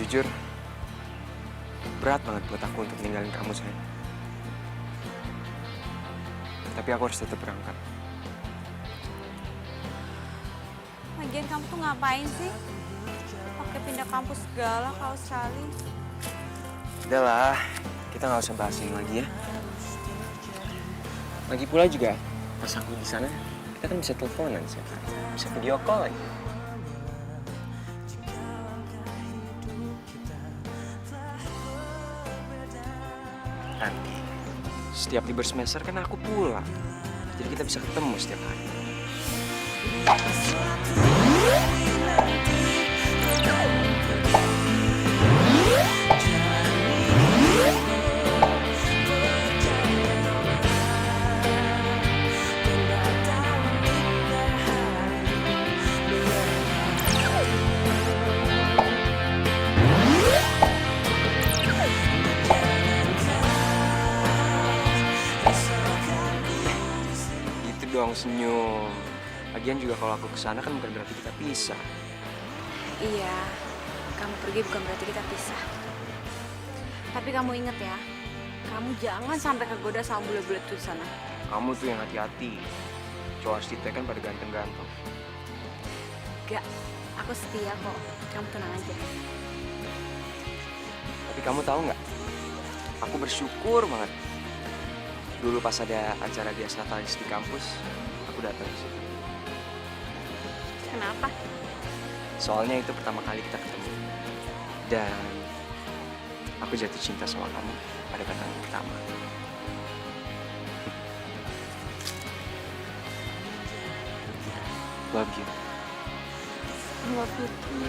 Jujur, berat banget buat aku untuk ninggalin kamu, sayang. Tapi aku harus tetap berangkat. Lagian kamu tuh ngapain sih? Pakai pindah kampus segala ke Australia. Udah lah, kita nggak usah bahas ini lagi ya. Lagi pula juga, pas aku di sana, kita kan bisa teleponan sih, bisa video call lagi. Nanti, setiap libur semester kan aku pulang, jadi kita bisa ketemu setiap hari. Gitu dong, senyum. Lagian juga kalau aku kesana kan bukan berarti kita pisah. Iya, kamu pergi bukan berarti kita pisah. Tapi kamu inget ya, kamu jangan sampai kegoda sama bule-bule tuh di sana. Kamu tuh yang hati-hati. Cowok Astita kan pada ganteng-ganteng. Gak, aku setia kok. Kamu tenang aja. Tapi kamu tahu nggak? Aku bersyukur banget. Dulu pas ada acara Dias Natalis di kampus, aku datang ke situ. Kenapa? Soalnya itu pertama kali kita ketemu. Dan aku jatuh cinta sama kamu pada pandangan pertama. Love you. I love you too.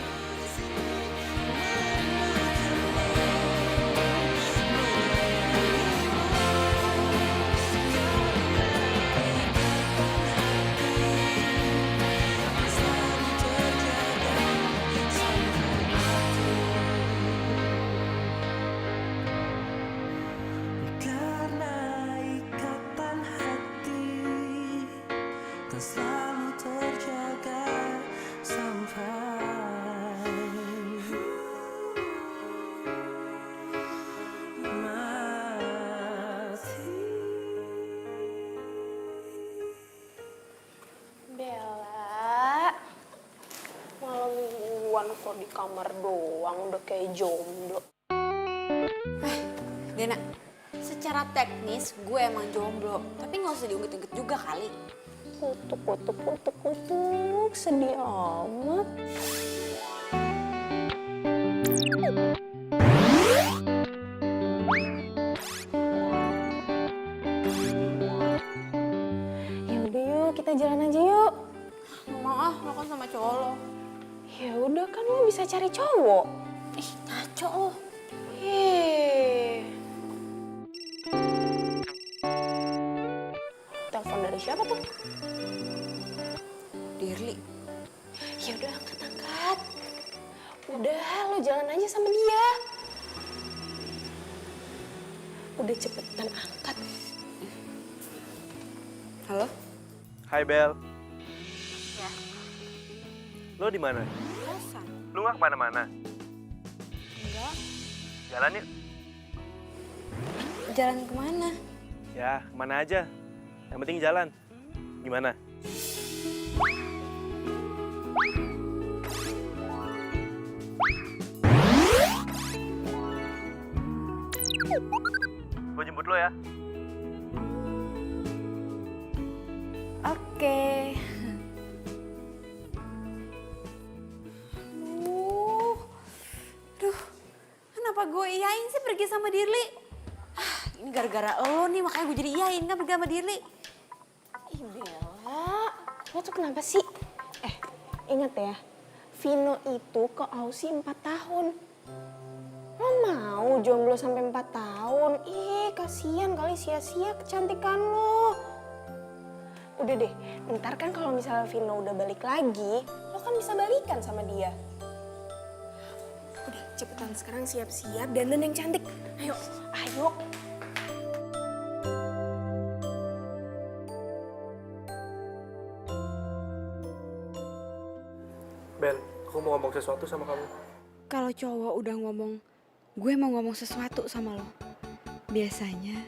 Karena ikatan hati tak selalu terjaga sampai mati. Bella, malam mingguan kok di kamar doang udah kayak jomblo. Dena, secara teknis gue emang jomblo. Tapi nggak usah diungkit-ungkit juga kali. Kutuk, sedih amat. Ya udah yuk, kita jalan aja yuk. Nggak mau ah, lo kan sama cowok lo. Ya udah kan lo bisa cari cowok. Ih, ngaco lo. Hei. Telepon dari siapa tuh? Dirli. Ya udah angkat. Udah, lo jalan aja sama dia. Udah cepetan angkat. Halo? Hai Bel, Ya, lo di mana? kosan. Lo nggak kemana-mana? Enggak. Jalan yuk. Jalan kemana? Ya, kemana aja. Yang penting jalan. Gimana? Gue jemput lo ya. Oke. Duh, kenapa gue iyain sih pergi sama Dirli? Ini gara-gara lo nih, makanya gue jadi iyain kan pergi sama Dirli. Ih Bella, lo tuh kenapa sih? Ingat ya, Vino itu ke Aussie 4 tahun. Lo mau jomblo sampai 4 tahun? Ih, kasihan kali sia-sia kecantikan lo. Udah deh, ntar kan kalau misalnya Vino udah balik lagi, lo kan bisa balikan sama dia. Udah, cepetan sekarang siap-siap dandan yang cantik. Ayo. Bel, aku mau ngomong sesuatu sama kamu. kalau cowok udah ngomong, gue mau ngomong sesuatu sama lo. Biasanya,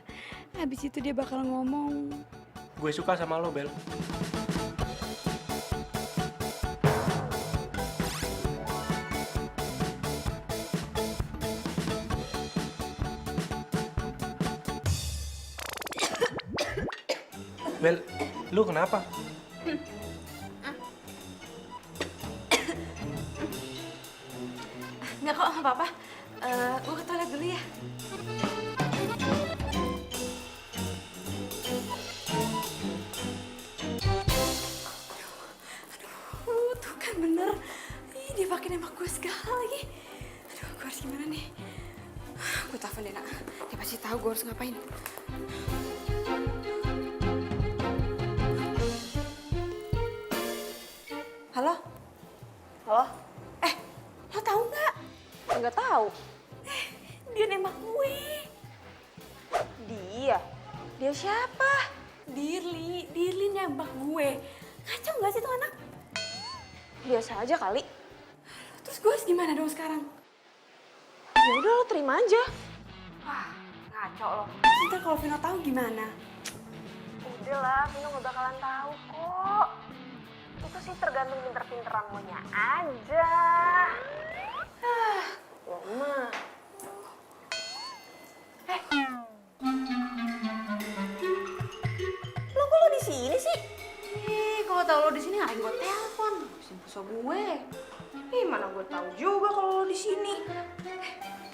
habis itu dia bakal ngomong. Gue suka sama lo, Bel. Bel, lu kenapa? Nggak kok, nggak apa-apa. Gue ke toilet dulu ya. Tuh kan bener. Ih, dia pakai nembak gue segala lagi. Aduh, gue harus gimana nih? Gue telepon deh, Nak. Dia pasti tahu gue harus ngapain. Halo? Halo? Lo tahu nggak? Nggak tahu. Dia nembak gue. Dia? Dia siapa? Dirli nembak gue. Kacau nggak sih tuh anak? Biasa aja kali. Terus gue harus gimana dong sekarang? Ya udah lo terima aja. Wah, ngaco lo. Ntar kalau Vino tahu gimana? Udah lah, Vino gak bakalan tahu kok. Itu sih tergantung pinter-pinteran lo nya aja. Lo mah. Lo kok lo di sini sih? Kalau tahu lo di sini ngapain gue telepon? Simpulso gue. Mana gue tahu juga kalau lo di sini.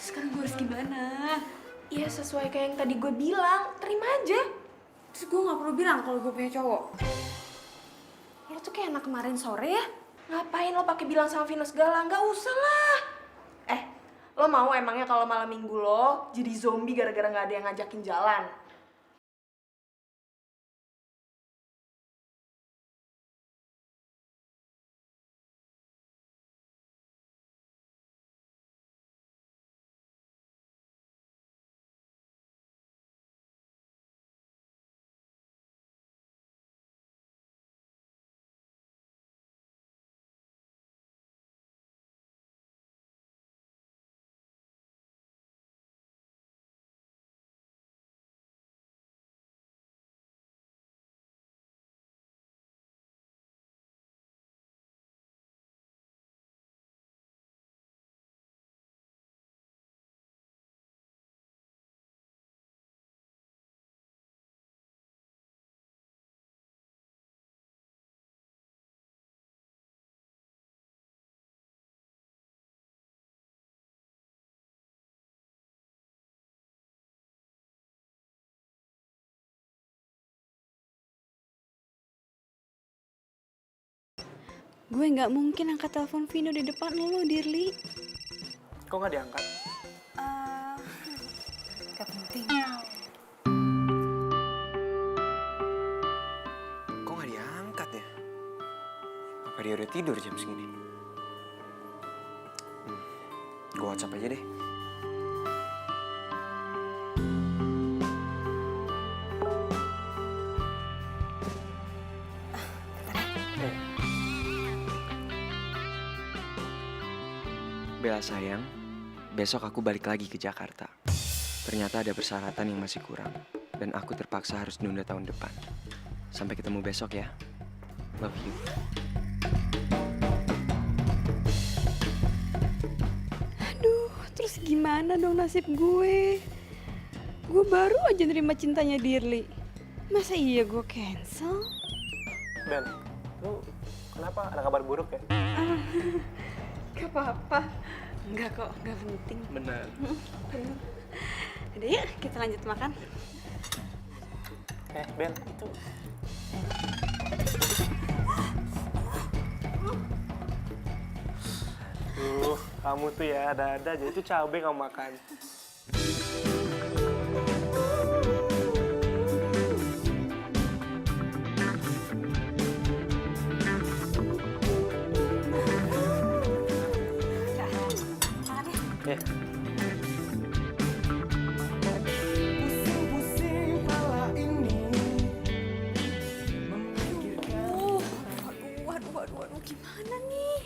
Sekarang gue harus gimana? Ya sesuai kayak yang tadi gue bilang, terima aja. Terus gue nggak perlu bilang kalau gue punya cowok. Lo tuh kayak anak kemarin sore ya. Ngapain lo pakai bilang sama Vino segala? Nggak usah lah. Lo mau emangnya kalau malam minggu lo jadi zombie gara-gara nggak ada yang ngajakin jalan? Gue nggak mungkin angkat telepon Vino di depan lo, Dirli. Kok nggak diangkat? Gak penting. Kok nggak diangkat ya? Apa dia udah tidur jam segini? Gue WhatsApp aja deh. Bella sayang, besok aku balik lagi ke Jakarta. Ternyata ada persyaratan yang masih kurang, dan aku terpaksa harus nunda tahun depan. Sampai ketemu besok ya. Love you. Aduh, terus gimana dong nasib gue? Gue baru aja nerima cintanya Dirli. Masa iya gue cancel? Bel, lu kenapa? Ada kabar buruk ya? Gak apa-apa. Enggak kok, gak penting. Benar. Udah yuk, kita lanjut makan. Bel, itu... kamu tuh ya ada-ada aja. Itu cabai kamu makan. Pusing-pusing kepala ini memikirkan. Waduh, gimana nih?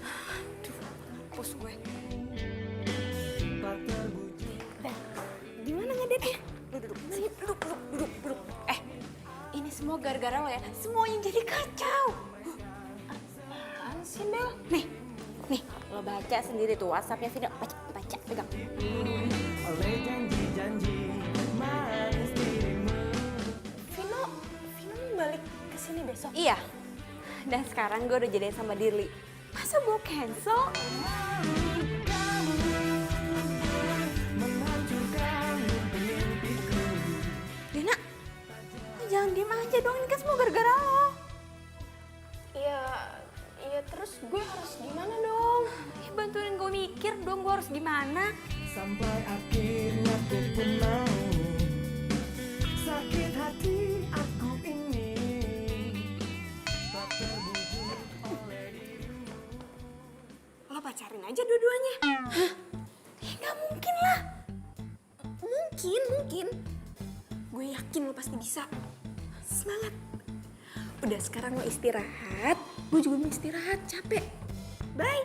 Aduh, pus gue. deh. Lu duduk, sini, duduk. Ini semua gara-gara lo ya, semuanya jadi kacau. Apaan sih, Bel? Nih, lo baca sendiri tuh WhatsApp-nya Vino. Baca, pegang. Oleh janji-janji manis dirimu. Vino mau balik ke sini besok? Iya, dan sekarang gue udah jadian sama Dirli. Masa gue cancel? Dina, lo jangan diem aja dong, ini kan semua gara-gara lo. Iya terus gue harus gimana dong? Ya bantuin gue mikir dong, gue harus gimana. Sampai akhirnya ku pun mau. Sakit hati aku ini tak terbujuk oleh dirimu. Lo pacarin aja dua-duanya. Ya gak mungkin lah. Mungkin. Gue yakin lo pasti bisa. Semangat. Udah sekarang lo istirahat. Gue juga mau istirahat, capek. Bye.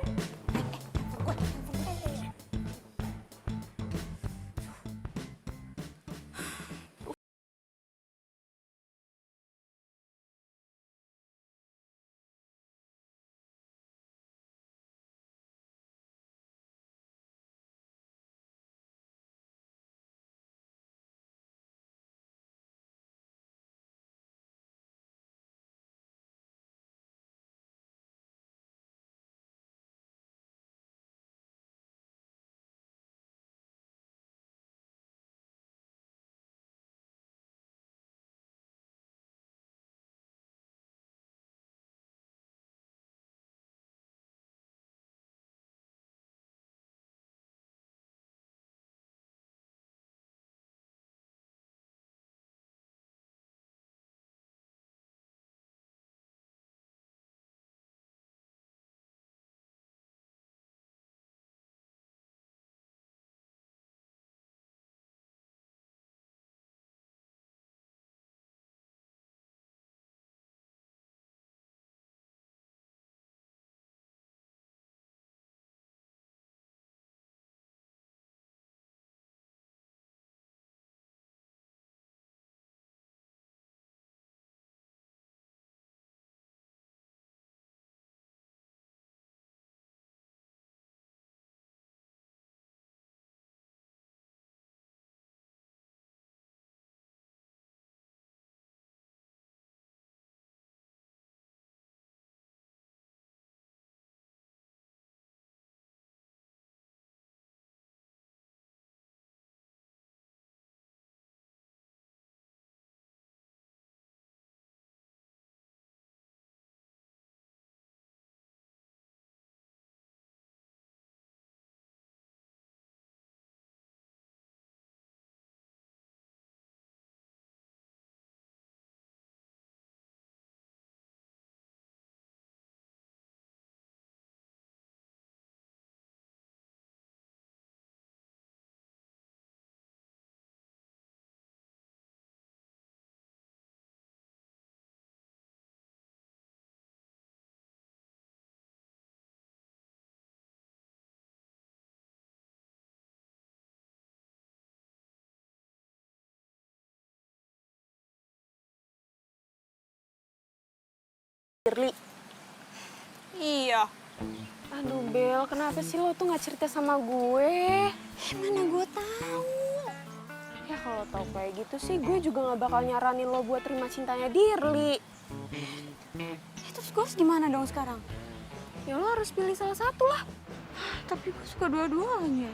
Dirli. Iya. Aduh Bel, kenapa sih lo tuh gak cerita sama gue? Mana gue tahu. Ya kalau tau kayak gitu sih gue juga gak bakal nyaranin lo buat terima cintanya Dirli. Terus gue harus gimana dong sekarang? Ya lo harus pilih salah satu lah. Tapi gue suka dua-duanya.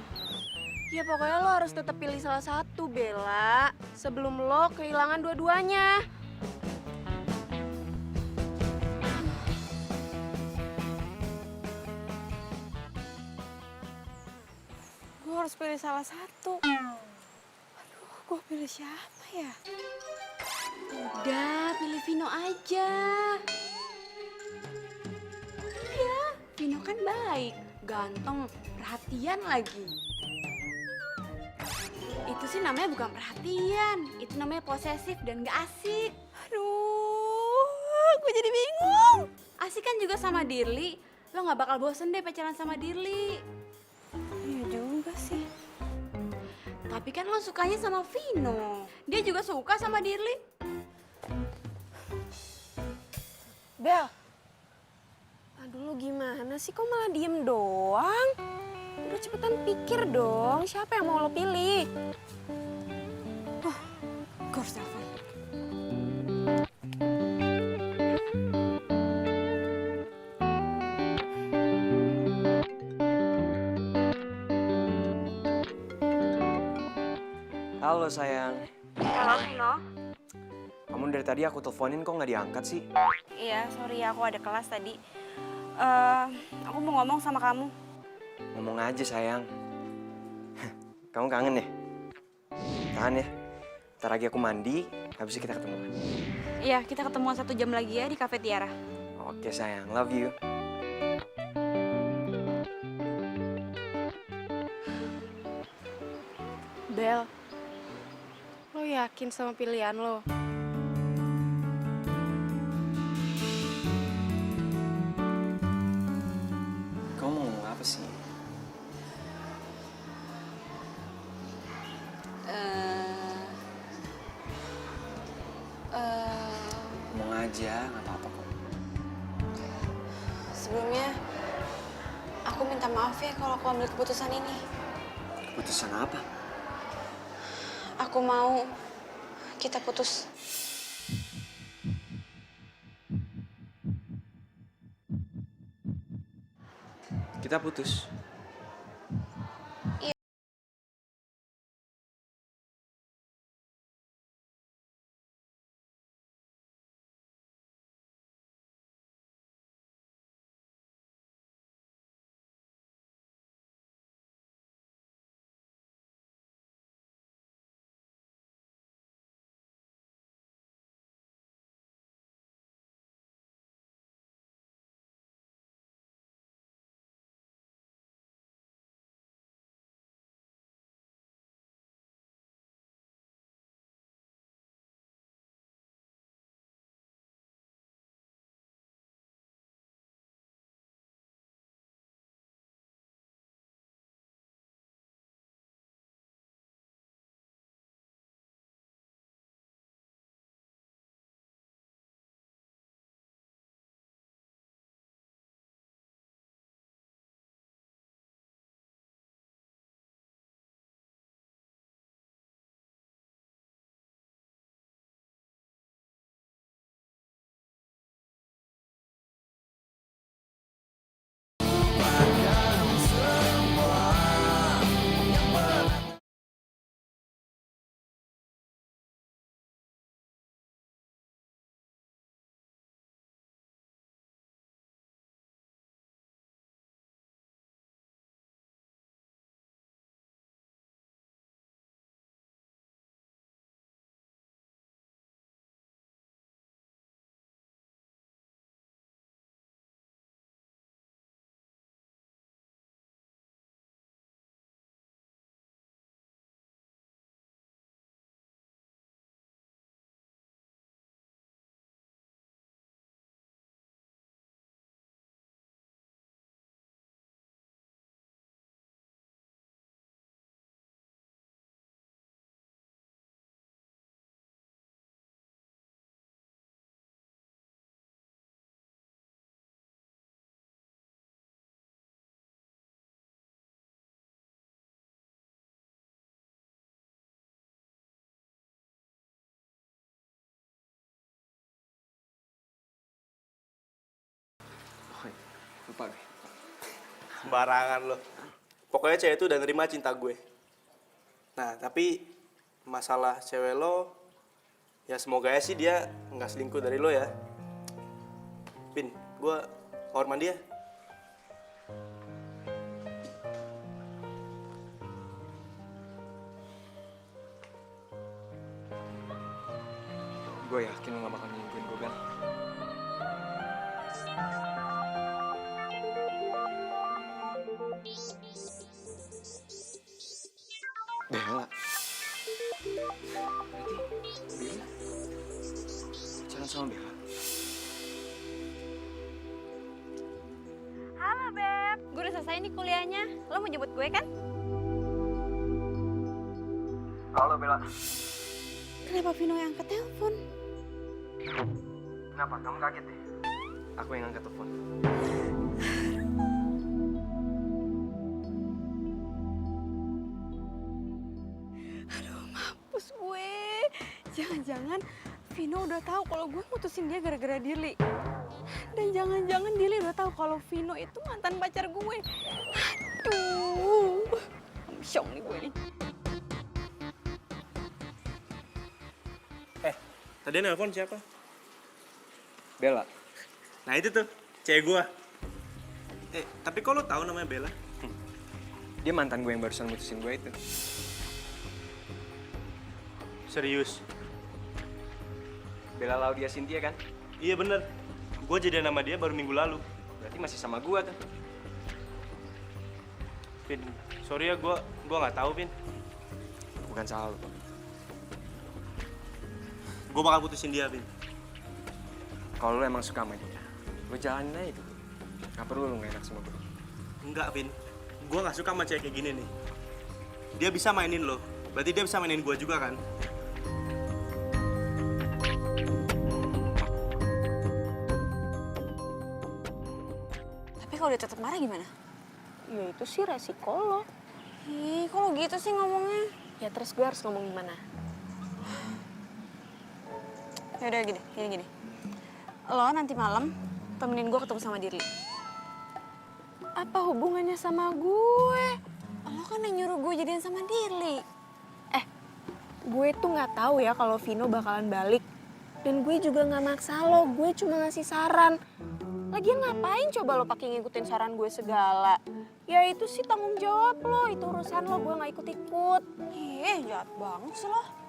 Ya pokoknya lo harus tetap pilih salah satu, Bella. Sebelum lo kehilangan dua-duanya. Gue harus pilih salah satu. Aduh, gue pilih siapa ya? Udah, pilih Vino aja. Iya, Vino kan baik, ganteng, perhatian lagi. Itu sih namanya bukan perhatian, itu namanya posesif dan gak asik. Aduh, gue jadi bingung. Asik kan juga sama Dirli, lo gak bakal bosen deh pacaran sama Dirli. Iya juga sih. Tapi kan lo sukanya sama Vino. Dia juga suka sama Dirli. Bel, aduh lu gimana sih, kok malah diem doang? Udah cepetan pikir dong, siapa yang mau lo pilih? Gue harus telepon. Halo sayang. Halo Vino. Kamu dari tadi aku teleponin kok nggak diangkat sih? Iya, sorry ya, aku ada kelas tadi. Aku mau ngomong sama kamu. Ngomong aja sayang. Kamu kangen ya? Tahan ya. Ntar lagi aku mandi, habis itu kita ketemu. Iya, kita ketemuan 1 jam lagi ya di Cafe Tiara. Oke sayang, love you. Bel, lo yakin sama pilihan lo? Kamu mau ngomong apa sih? Ngomong aja, nggak apa-apa kok. Sebelumnya, aku minta maaf ya kalau aku ambil keputusan ini. Keputusan apa? Aku mau kita putus. Kita putus. Oh, lupa gue. Sembarangan lo. Pokoknya cewek itu udah nerima cinta gue. Nah, tapi masalah cewek lo, ya semoga ya sih dia nggak selingkuh dari lo ya. Pin, gue kamar mandi ya. Gue yakin lo gak bakal nyingguin gue, Bel. Bella. Berarti Bella pacaran sama Bella. Halo Beb, gue udah selesai nih kuliahnya. Lo mau jemput gue kan? Halo Bella. Kenapa Vino yang angkat telepon? Kenapa? Kamu kaget deh? Aku yang angkat telepon. Mampus gue. Jangan-jangan Vino udah tahu kalau gue mutusin dia gara-gara Dirli. Dan jangan-jangan Dirli udah tahu kalau Vino itu mantan pacar gue. Aduh. Syong nih gue nih. Tadi nelpon siapa? Bella. Nah itu tuh, cewek gua. Tapi kok lo tahu namanya Bella? Dia mantan gue yang barusan mutusin gue itu. Serius? Bella Laudia Cynthia kan? Iya bener. Gue jadian sama dia baru minggu lalu. Berarti masih sama gue tuh. Vin, sorry ya gua nggak tahu Vin. Bukan salah lo. Gue bakal putusin dia Vin. Kalau lo emang suka sama dia, lo jalanin aja itu. Gak perlu lo gak enak sama gue. Enggak Vin, gue nggak suka sama cewek kayak gini nih. Dia bisa mainin lo, berarti dia bisa mainin gue juga kan? Tapi kalau dia tetap marah gimana? Ya itu sih resiko lo. Ih, kok lo gitu sih ngomongnya? Ya terus gue harus ngomong gimana? Yaudah gini. Lo nanti malam temenin gue ketemu sama Dirli. Apa hubungannya sama gue? Lo kan yang nyuruh gue jadian sama Dirli. Gue tuh nggak tahu ya kalau Vino bakalan balik. Dan gue juga nggak maksa lo, gue cuma ngasih saran. Lagian ngapain coba lo pakai ngikutin saran gue segala? Ya itu sih tanggung jawab lo, itu urusan lo, gue nggak ikut-ikut. Ih, jahat banget sih lo.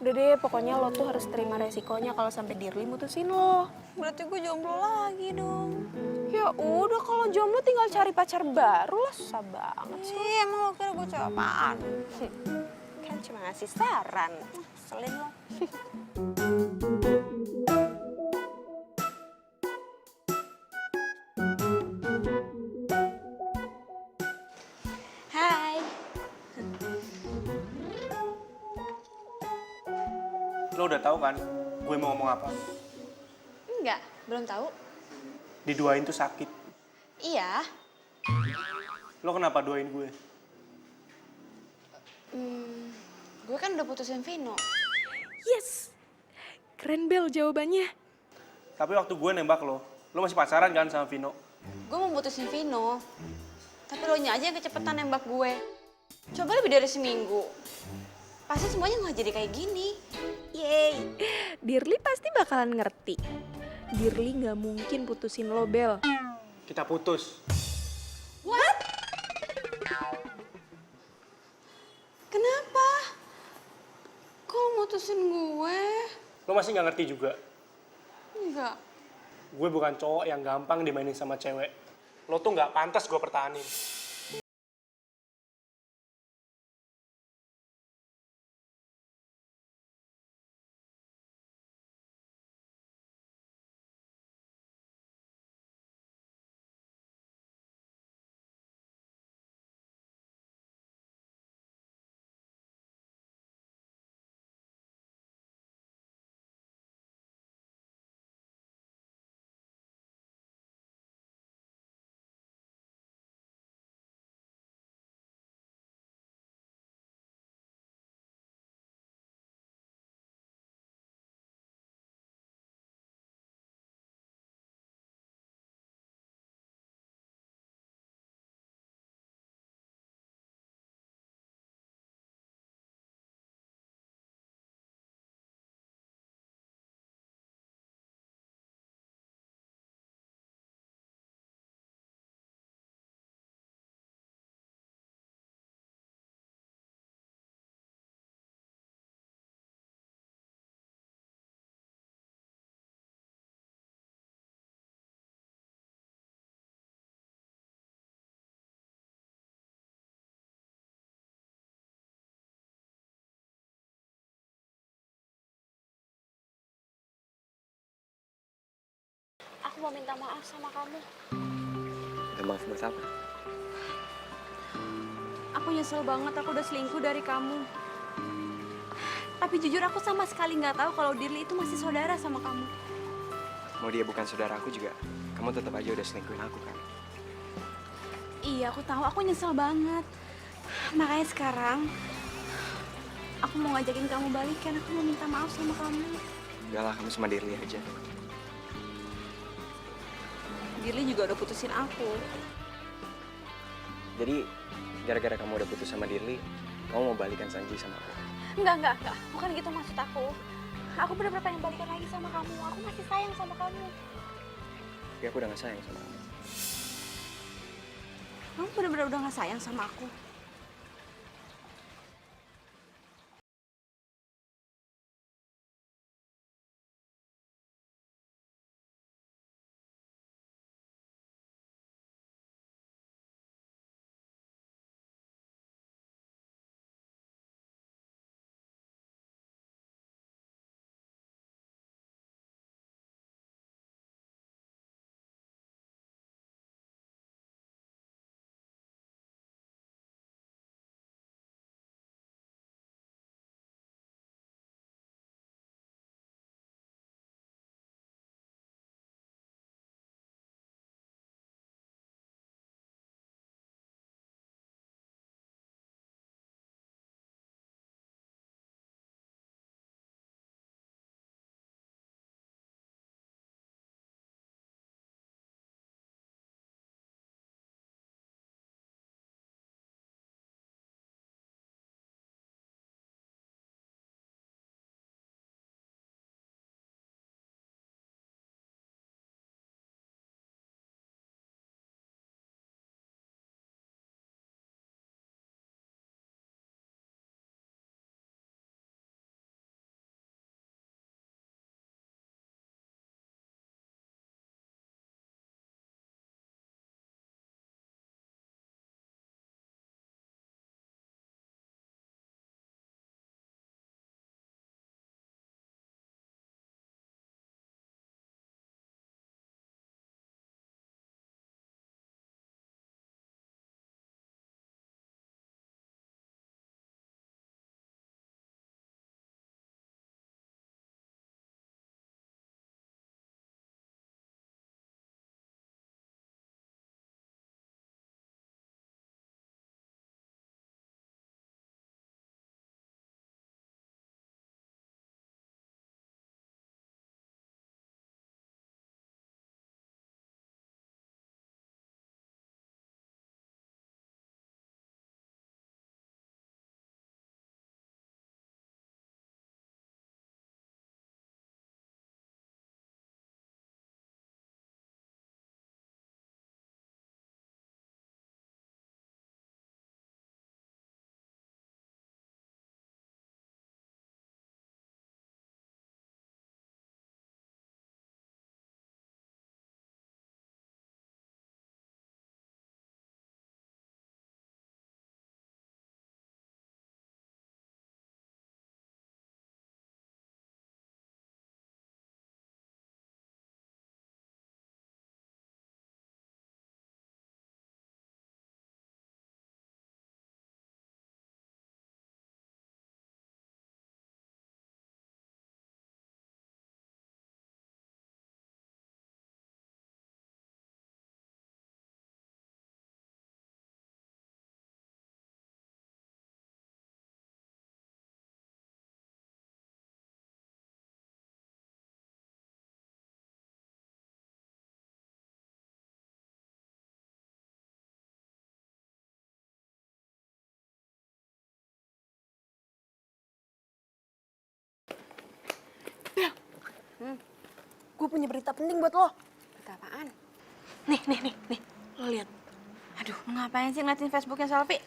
Udah deh, pokoknya lo tuh harus terima resikonya kalau sampai Dirli mutusin lo. Berarti gue jomblo lagi dong. Ya udah, kalau jomblo tinggal cari pacar baru lah, susah banget sih. Ih, emang lo kira gue cewek apaan? Kan cuma ngasih saran. Selin lo. Hai. Lo udah tahu kan gue mau ngomong apa? Enggak, belum tahu. Diduain tuh sakit. Iya. Lo kenapa duain gue? Gue kan udah putusin Vino. Yes, keren Bel jawabannya. Tapi waktu gue nembak lo masih pacaran kan sama Vino? Gue mau putusin Vino. Tapi lo nya aja yang kecepetan nembak gue. Coba lebih dari seminggu. Pasti semuanya nggak jadi kayak gini. Yeay, Dirli pasti bakalan ngerti. Dirli nggak mungkin putusin lo, Bel. Kita putus. What? Kenapa? Kok lo mutusin gue? Lo masih nggak ngerti juga. Enggak. Gue bukan cowok yang gampang dimainin sama cewek. Lo tuh nggak pantas gue pertahanin. Aku mau minta maaf sama kamu. Minta maaf buat apa? Aku nyesel banget aku udah selingkuh dari kamu. Tapi jujur aku sama sekali nggak tahu kalau Dirli itu masih saudara sama kamu. Mau dia bukan saudara aku juga, kamu tetap aja udah selingkuhin aku kan? Iya, aku tahu. Aku nyesel banget. Makanya sekarang aku mau ngajakin kamu balikan. Aku mau minta maaf sama kamu. Udah lah, kamu sama Dirli aja. Dirli juga udah putusin aku. Jadi, gara-gara kamu udah putus sama Dirli, kamu mau balikan Sanji sama aku? Enggak. Bukan gitu maksud aku. Aku benar-benar pengen balikan lagi sama kamu. Aku masih sayang sama kamu. Tapi aku udah gak sayang sama kamu. Kamu benar-benar udah gak sayang sama aku. Gue punya berita penting buat lo. Berita apaan? Nih. Lo lihat. Aduh, ngapain sih ngeliatin Facebooknya Selfie?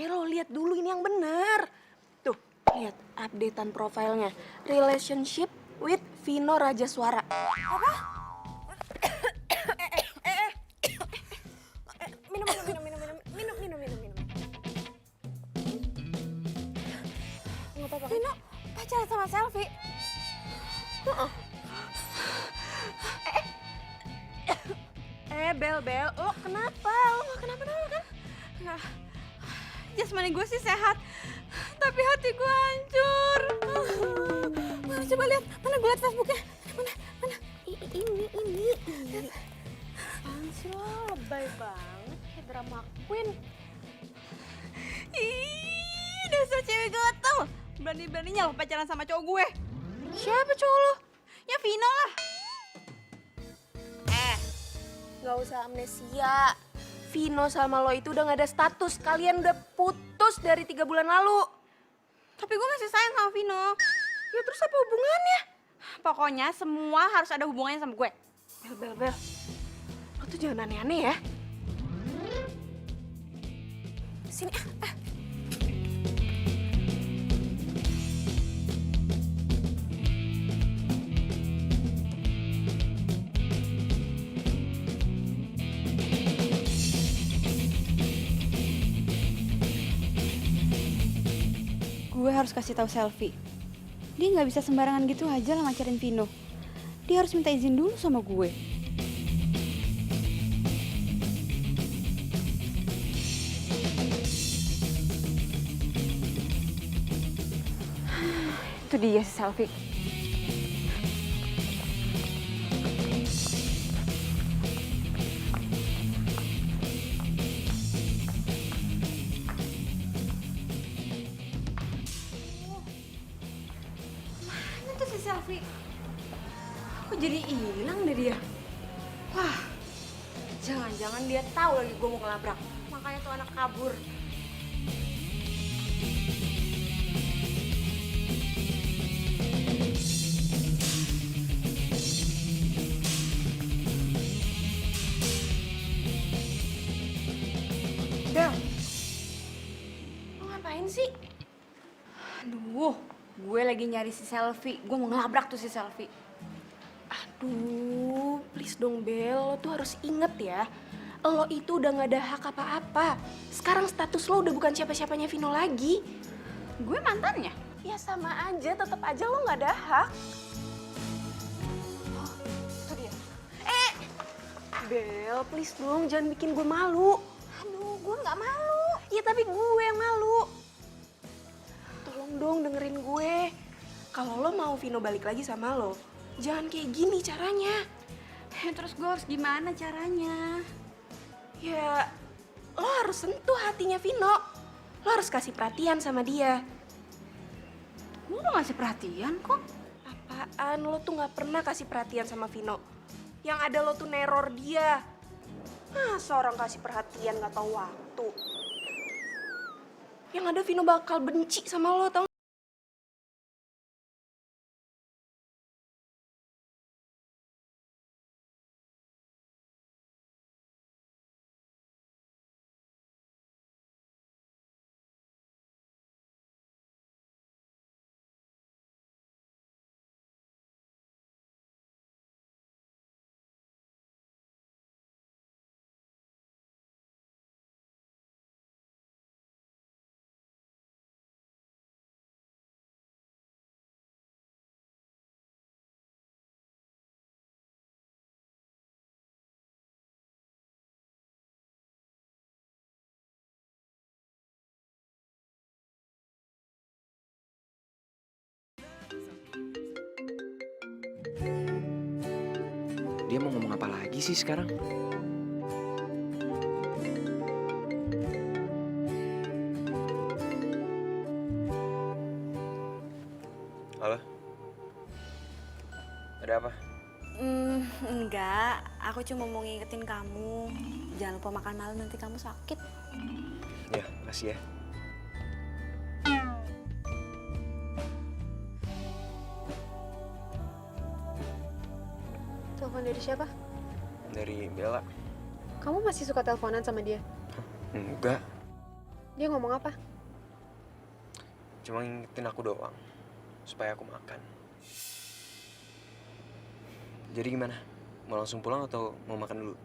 Lo lihat dulu ini yang benar. Tuh, lihat updatean profilnya. Relationship with Vino Rajaswara. Apa? Minum. Nggak apa-apa. Vino pacaran sama Selfie? Bel, lo kenapa? Lo nggak kenapa-napa kan? Nggak. Jasmani gue sih sehat, tapi hati gue hancur. Mana coba lihat, mana gue lihat Facebooknya. Mana? Ini. Apaan sih lo, lebay banget kayak drama queen. Ih, dasar cewek gatel. Berani-beraninya lo pacaran sama cowok gue. Siapa cowok lo? Ya Vino lah. Gak usah amnesia. Vino sama lo itu udah gak ada status. Kalian udah putus dari 3 bulan lalu. Tapi gue masih sayang sama Vino. Ya terus apa hubungannya? Pokoknya semua harus ada hubungannya sama gue. Bel. Lo tuh jangan aneh-aneh ya. Sini ah. Gue harus kasih tahu Selfie. Dia nggak bisa sembarangan gitu aja lah ngajarin Vino. Dia harus minta izin dulu sama gue. Itu dia si Selfie. Mana tuh si Selfie? Kok jadi hilang deh dia? Wah, jangan-jangan dia tahu lagi gue mau ngelabrak. Makanya tuh anak kabur. Bel, lo ngapain sih? Aduh, gue lagi nyari si Selfie. Gue mau ngelabrak tuh si Selfie. Aduh, please dong Bel, lo tuh harus inget ya. Lo itu udah gak ada hak apa-apa. Sekarang status lo udah bukan siapa-siapanya Vino lagi. Gue mantannya. Ya sama aja, tetap aja lo gak ada hak. Oh, itu dia. Bel, please dong, jangan bikin gue malu. Aduh, gue nggak malu. Ya tapi gue yang malu. Tolong dong dengerin gue. Kalau lo mau Vino balik lagi sama lo, jangan kayak gini caranya. Terus gue harus gimana caranya? Ya, lo harus sentuh hatinya Vino. Lo harus kasih perhatian sama dia. Gue udah ngasih perhatian kok. Apaan? Lo tuh gak pernah kasih perhatian sama Vino. Yang ada lo tuh neror dia. Seorang kasih perhatian gak tahu waktu. Yang ada Vino bakal benci sama lo, tau? Dia mau ngomong apa lagi sih sekarang? Halo? Ada apa? Enggak. Aku cuma mau ngingetin kamu. Jangan lupa makan malam, nanti kamu sakit. Ya, makasih ya. Telepon dari siapa? Dari Bella. Kamu masih suka teleponan sama dia? Enggak, Dia ngomong apa? cuma ngingetin aku doang. Supaya aku makan. Jadi gimana? Mau langsung pulang atau mau makan dulu?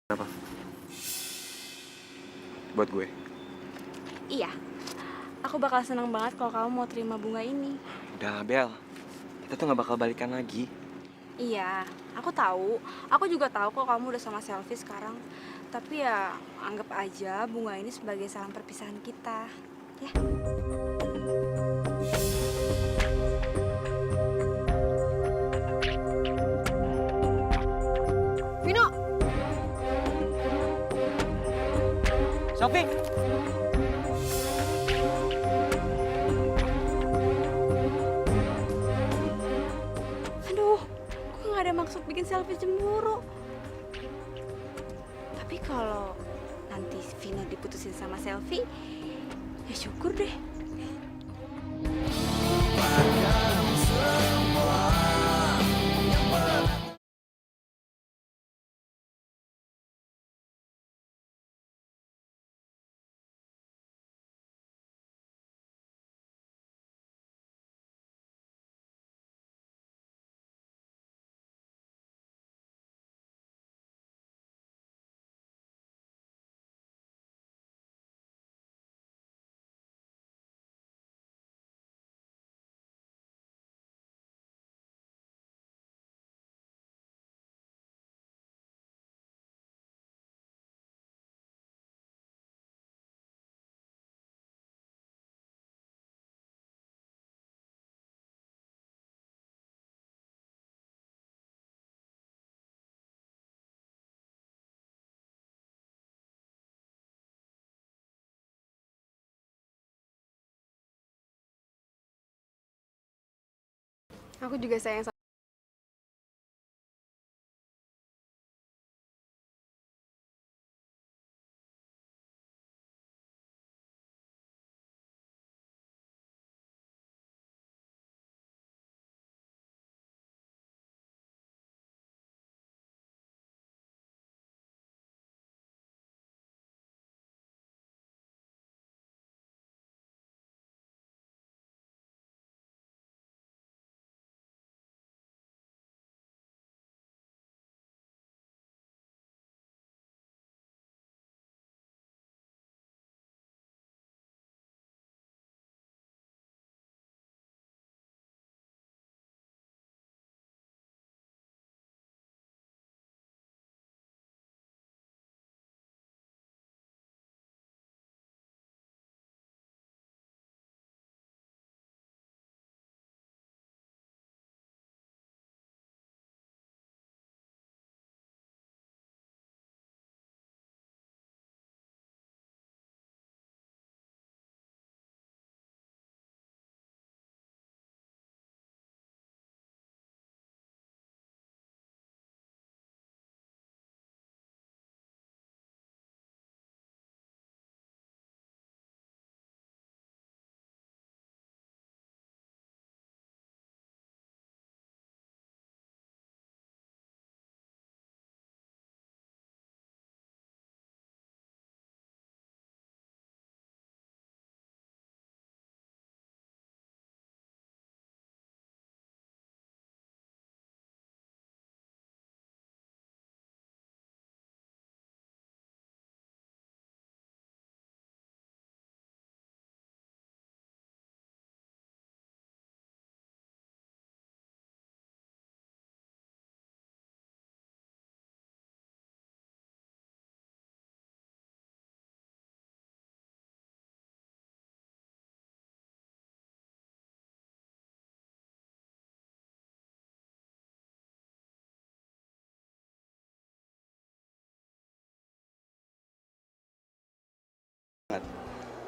Apa? Buat gue. Iya, aku bakal seneng banget kalau kamu mau terima bunga ini. Udah, Bel. Kita tuh gak bakal balikan lagi. Iya, aku tahu. Aku juga tahu kok kamu udah sama Selfie sekarang. Tapi ya anggap aja bunga ini sebagai salam perpisahan kita. Ya. Vino! Sofi! Aduh, aku nggak ada maksud bikin Selfie cemburu. Tapi kalau nanti Vino diputusin sama Selfie, ya syukur deh. Aku juga sayang sama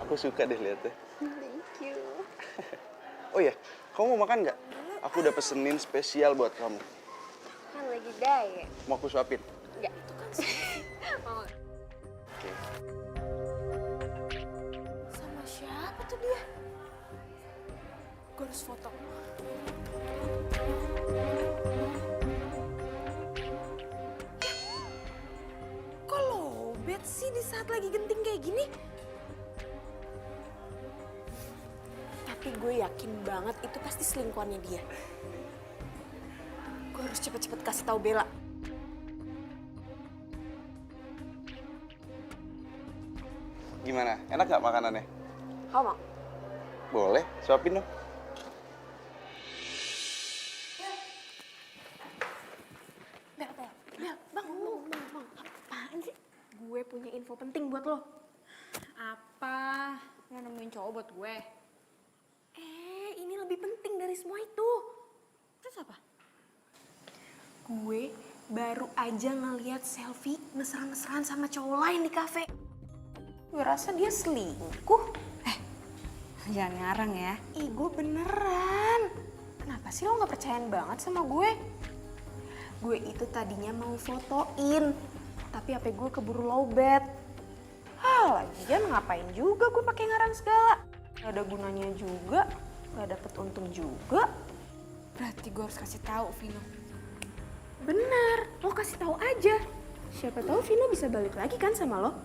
Aku suka deh liatnya. Thank you. Oh iya, kamu mau makan nggak? Aku udah pesenin spesial buat kamu. kan lagi diet. Mau aku suapin? Enggak, itu kan mau. Oke. Sama siapa tuh dia? Gue harus foto. Kok lowbat sih di saat lagi genting kayak gini? Tapi gue yakin banget itu pasti selingkuhannya dia. Gue harus cepet-cepet kasih tahu Bella. Gimana? Enak nggak makanannya? Kau mau? Boleh, suapin dong. Bang. Apaan sih? Gue punya info penting buat lo. Apa? Lo nemuin cowok buat gue? Ini lebih penting dari semua itu. Terus apa? Gue baru aja ngeliat selfie mesra-mesraan sama cowok lain di kafe. Gue rasa dia selingkuh. Jangan ngarang ya. Ih, gue beneran. Kenapa sih lo gak percayaan banget sama gue? Gue itu tadinya mau fotoin, tapi HP gue keburu lowbat. Lagian ngapain juga gue pakai ngarang segala? Gak ada gunanya juga, gak dapet untung juga. Berarti gue harus kasih tahu Vino. Bener, lo kasih tahu aja. Siapa tahu Vino bisa balik lagi kan sama lo?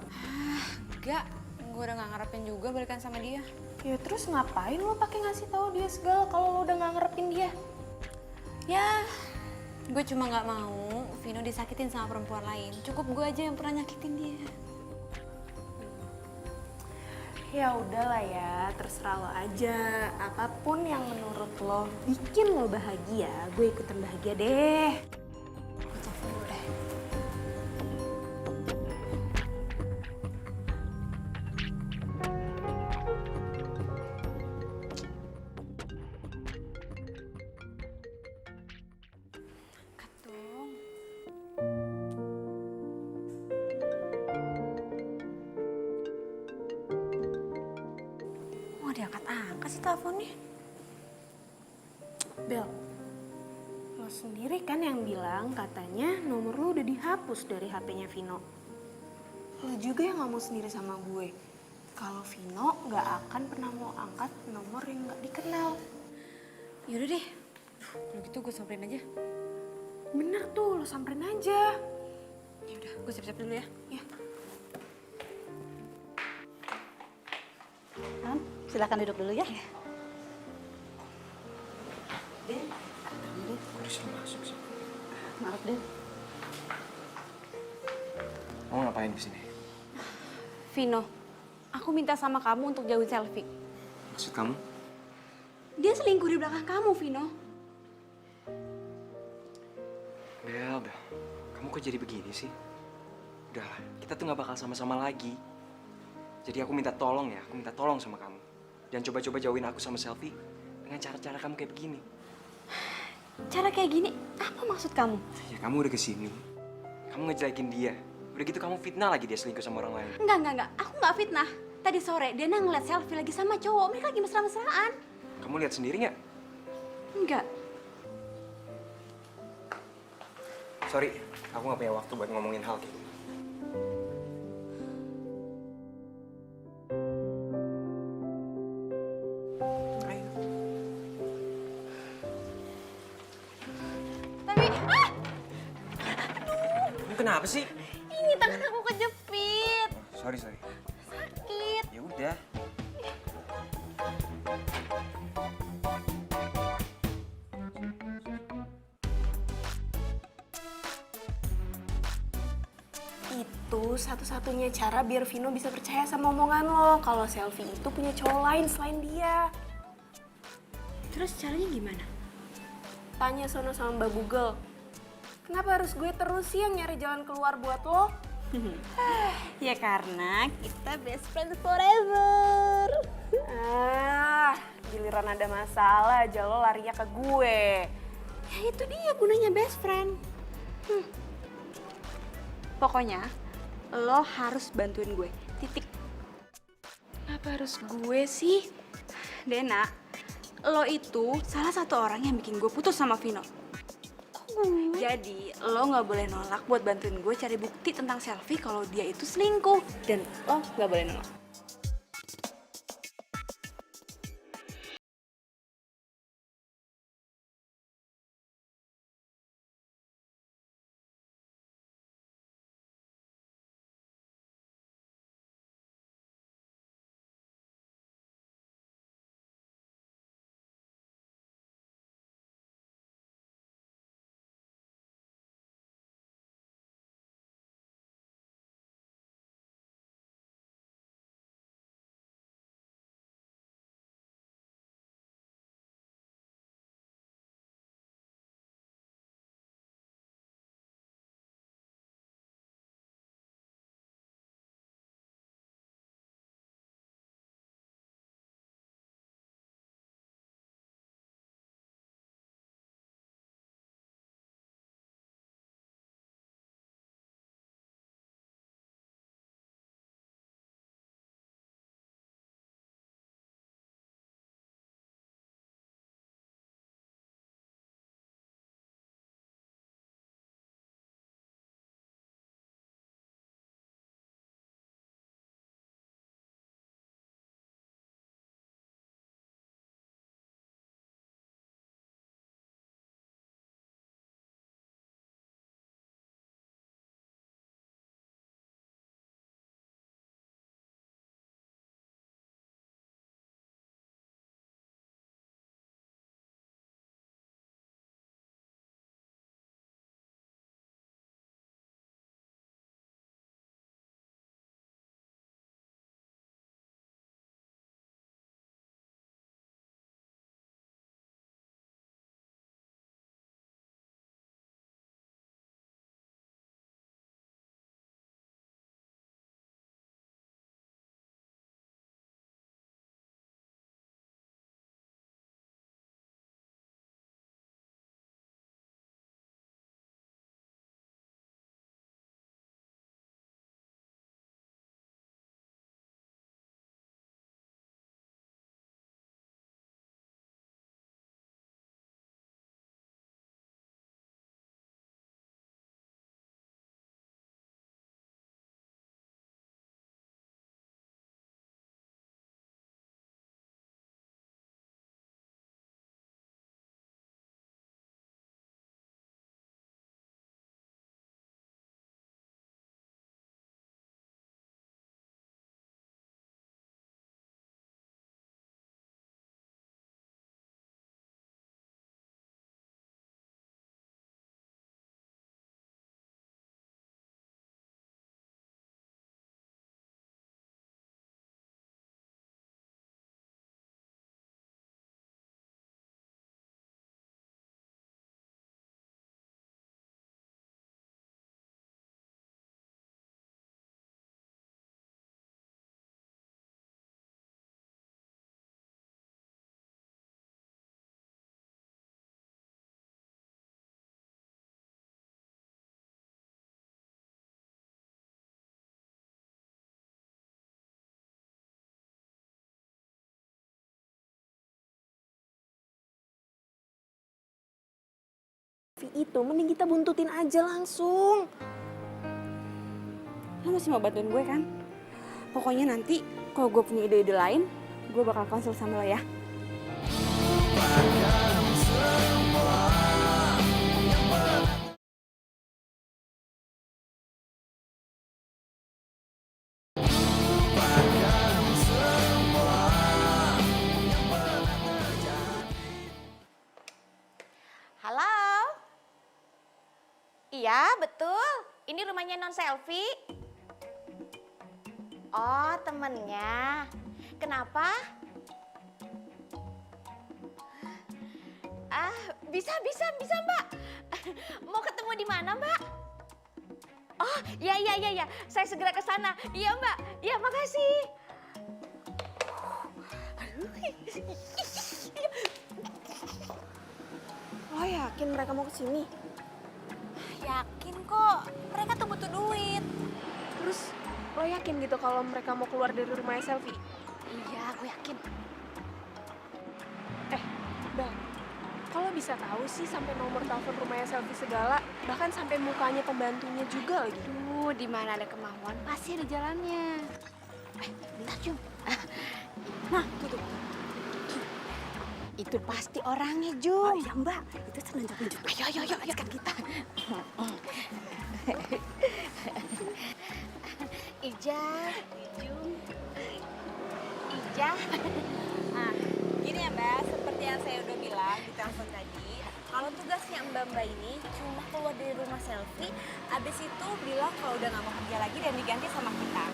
Enggak, gue udah gak ngarepin juga balikan sama dia. Ya terus ngapain lo pakai ngasih tahu dia segala kalau lo udah gak ngarepin dia? Ya, gue cuma gak mau Vino disakitin sama perempuan lain. Cukup gue aja yang pernah nyakitin dia. Ya udahlah ya, terserah lo aja. Apapun yang menurut lo bikin lo bahagia, gue ikutan bahagia deh. Gue telepon dulu deh. Angkat dong. Mau diangkat-angkat sih teleponnya. Bel, lo sendiri kan yang bilang katanya nomor lo udah dihapus dari HP-nya Vino. Lo juga yang ngomong sendiri sama gue. Kalau Vino gak akan pernah mau angkat nomor yang gak dikenal. Yaudah deh, kalau gitu gue samperin aja. Bener tuh, lo samperin aja. Yaudah, gue siap-siap dulu ya. Ya. Silakan duduk dulu ya. Kok disuruh masuk sih? Maaf, Den. Kamu ngapain di sini? Vino, aku minta sama kamu untuk jauhin selfie. Maksud kamu? Dia selingkuh di belakang kamu, Vino. Bel, kamu kok jadi begini sih? Udah, kita tuh gak bakal sama-sama lagi. Jadi aku minta tolong ya, aku minta tolong sama kamu. Jangan coba-coba jauhin aku sama selfie dengan cara-cara kamu kayak begini. Cara kayak gini, apa maksud kamu? Ya kamu udah kesini, kamu ngejelekin dia. Udah gitu kamu fitnah lagi dia selingkuh sama orang lain. Enggak. Aku nggak fitnah. Tadi sore dia ngeliat selfie lagi sama cowok. Mereka lagi mesra-mesraan. Kamu lihat sendiri nggak? Enggak. Sorry, aku nggak punya waktu buat ngomongin hal kayak gini. Ayo. Tapi, Kamu kenapa sih? ini tangan aku kejepit. Sorry. Sakit. Ya udah. Itu satu-satunya cara biar Vino bisa percaya sama omongan lo. Kalau selfie itu punya cowok lain selain dia. Terus caranya gimana? Tanya sono sama Mbak Google. Kenapa harus gue terus sih yang nyari jalan keluar buat lo? Ya karena kita best friend forever. Giliran ada masalah aja lo larinya ke gue. Ya itu dia gunanya best friend. Pokoknya lo harus bantuin gue. Titik. Kenapa harus gue sih? Dena, lo itu salah satu orang yang bikin gue putus sama Vino. Jadi lo nggak boleh nolak buat bantuin gue cari bukti tentang selfie kalau dia itu selingkuh. Dan lo nggak boleh nolak. itu mending kita buntutin aja langsung. Lo masih mau bantuin gue kan? Pokoknya nanti kalau gue punya ide-ide lain, gue bakal konsul sama lo ya. Halo? Iya, betul. Ini rumahnya Non Selfie. Oh, temennya. Kenapa? Bisa, Mbak. Mau ketemu di mana, Mbak? Oh, ya. Saya segera ke sana. Iya, Mbak. Iya, makasih. Lo yakin mereka mau kesini? Yakin kok. Mereka tuh butuh duit. Terus lo yakin gitu kalau mereka mau keluar dari rumahnya Selfie? Iya, aku yakin. Bang, kalau bisa tahu sih sampai nomor telepon rumahnya Selfie segala, bahkan sampai mukanya pembantunya juga lagi. Duh, di mana ada kemauan pasti ada jalannya. Bentar, Jum. Nah, tuh. Itu pasti orangnya, Jum. Oh iya Mbak, itu senanjak juga. Ayo, ajak kita. Ija, Jum, Ija. Nah, gini ya Mbak, seperti yang saya udah bilang di telepon tadi, kalau tugasnya Mbak ini cuma keluar dari rumah Selfie, abis itu bilang kalau udah gak mau kerja lagi dan diganti sama kita.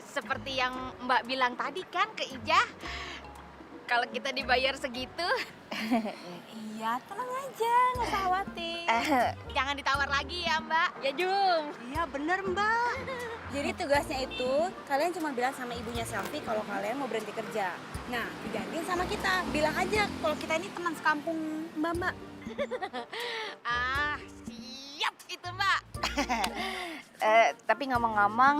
Seperti yang Mbak bilang tadi kan ke Ija, kalau kita dibayar segitu, Iya, tenang aja, gak usah khawatir. jangan ditawar lagi ya Mbak. Ya Jum. Iya bener Mbak. Jadi tugasnya itu, kalian cuma bilang sama ibunya Selfie kalau kalian mau berhenti kerja. Nah, digantiin sama kita. Bilang aja kalau kita ini teman sekampung Mbak. Siap itu Mbak. Tapi ngomong-ngomong,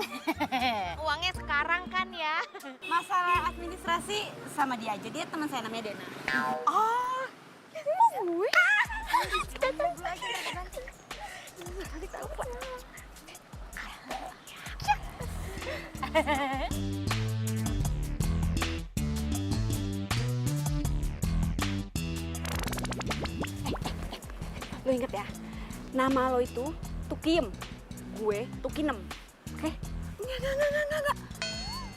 uangnya sekarang kan ya? Masalah administrasi sama dia aja, dia teman saya namanya Dena. Oh, gue? Lo inget ya, nama lo itu Tukiem, gue Tukinem, oke? Enggak.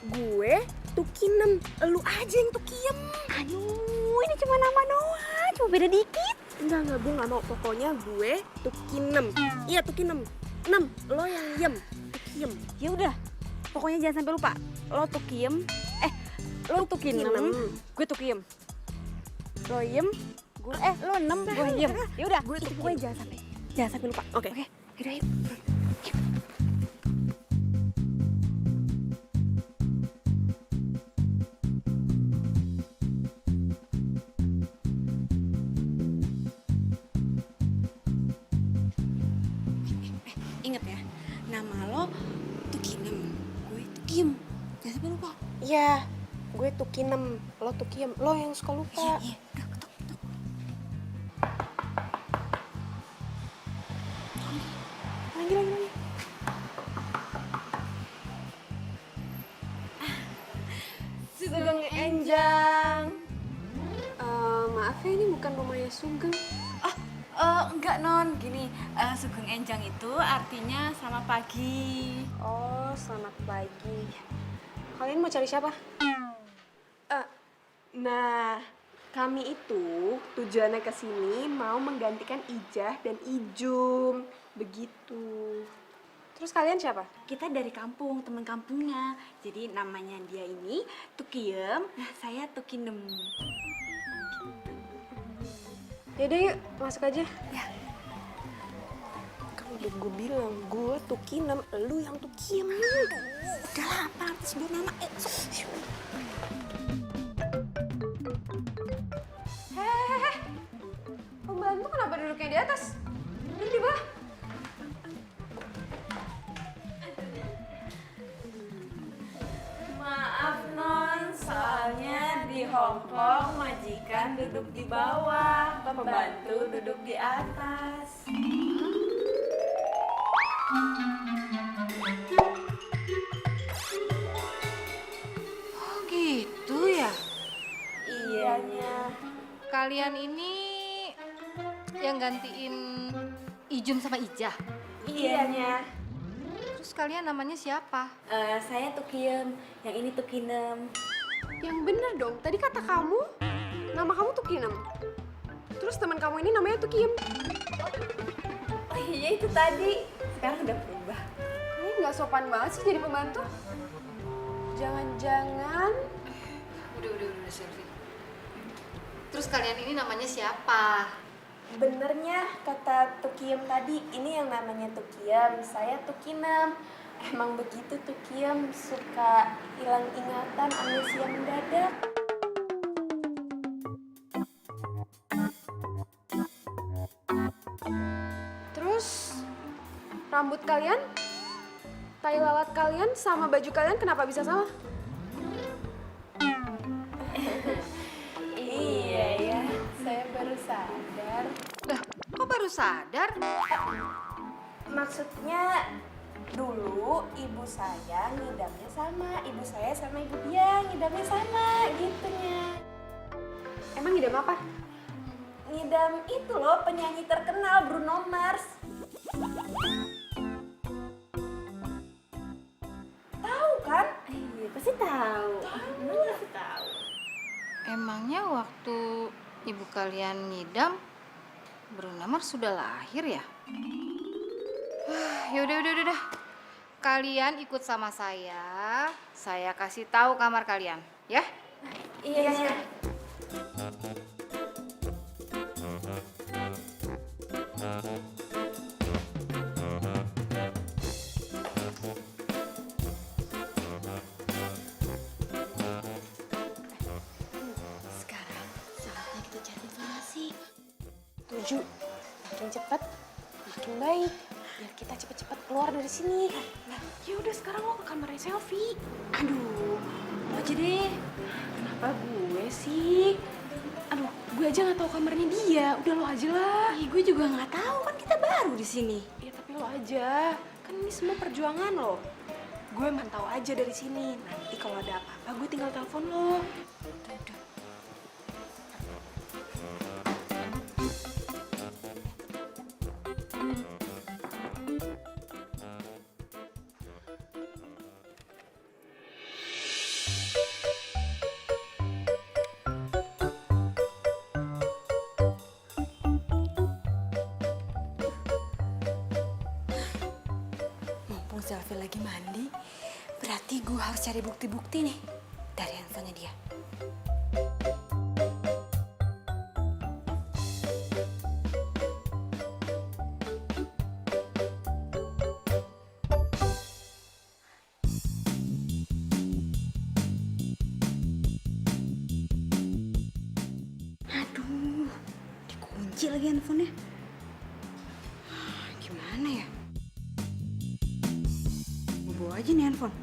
Gue Tukinem, lu aja yang Tukiem. Aduh, ini cuma nama doang, cuma beda dikit. Enggak, gue gak mau. Pokoknya gue Tukinem. Iya, Tukinem. 6, lo yang yem. Tukiem. Ya udah, pokoknya jangan sampai lupa. Lo Tukiem, lo Tukinem, gue Tukiem. Lo yem, gue lo 6, gue yem. Ya udah, Gue itu Tukiem. pokoknya jangan sampai lupa. Oke. Yaudah, yuk. Ingat ya, nama lo Tukinem, gue Tukiem. Jangan sampai lupa. Iya, gue Tukinem, lo Tukiem. Lo yang suka lupa. Iya, udah ketok. Lagi. Sugeng Enjang. Maaf ya, ini bukan rumahnya Sugeng. Enggak non, gini, Sugeng Enjang itu artinya selamat pagi. Oh, selamat pagi. Kalian mau cari siapa? Nah, kami itu tujuannya ke sini mau menggantikan Ijah dan Ijum. Begitu. Terus kalian siapa? Kita dari kampung, teman kampungnya. Jadi namanya dia ini Tukiem, nah saya Tukinem. Yaudah yuk, masuk aja. Ya. Kan udah gue bilang, gue Tukinem, lu yang Tukiem. Udah lah, apa arti sebut nama? Pembantu kenapa duduknya di atas? Duduk di bawah. Maaf non, soalnya di Hong Kong majikan duduk di bawah. pembantu duduk di atas. Oh gitu ya? Iyanya. Kalian ini yang gantiin Ijum sama Ijah. Iyanya. Terus kalian namanya siapa? Saya Tukiem, yang ini Tukinem. Yang bener dong, tadi kata kamu, nama kamu Tukinem. Terus teman kamu ini namanya Tukiem. Oh iya itu tadi, sekarang udah berubah. Ini nggak sopan banget sih jadi pembantu. Jangan-jangan Udah, Selvi. Terus kalian ini namanya siapa? Benernya kata Tukiem tadi, ini yang namanya Tukiem, saya Tukinem. Emang begitu Tukiem, suka hilang ingatan, amnesia mendadak. terus rambut kalian, tai lalat kalian sama baju kalian kenapa bisa sama? Iya ya, saya baru sadar. Lah, kok baru sadar? Maksudnya dulu ibu saya ngidamnya sama, ibu saya sama ibu dia ngidamnya sama gitunya. Emang ngidam apa? Ngidam itu loh penyanyi terkenal Bruno Mars. Tahu kan? Iya pasti tahu. Pasti tahu. Emangnya waktu ibu kalian ngidam, Bruno Mars sudah lahir ya? Yaudah. Kalian ikut sama saya kasih tahu kamar kalian, ya? Iya. Sekarang saatnya kita cari informasi. 7, makin cepat, makin baik. Biar kita cepet-cepet keluar dari sini. Nah, ya udah sekarang lo ke kamarnya Selfie. Aduh, lo aja deh. Kenapa gue sih? Aduh, gue aja nggak tahu kamarnya dia. Udah lo aja lah. Ih, gue juga nggak tahu kan kita baru di sini. Ya tapi lo aja. Kan ini semua perjuangan lo. Gue mantau aja dari sini. Nanti kalau ada apa-apa, gue tinggal telepon lo. Mumpung Selfie lagi mandi, berarti gue harus cari bukti-bukti nih dari handphonenya dia. Aduh, dikunci lagi handphonenya. Gimana ya? Bawa aja nih handphone.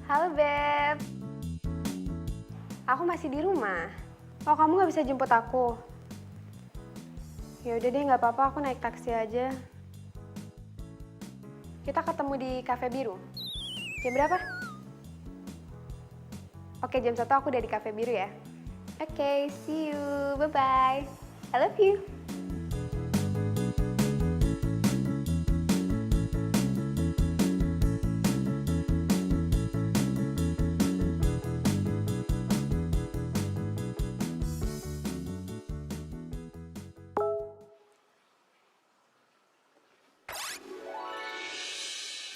Halo Beb, aku masih di rumah. Oh kamu nggak bisa jemput aku? Ya udah deh nggak apa-apa, aku naik taksi aja. Kita ketemu di Cafe Biru. Jam berapa? Oke jam 1 aku udah di Cafe Biru ya. Oke, see you, bye bye. I love you.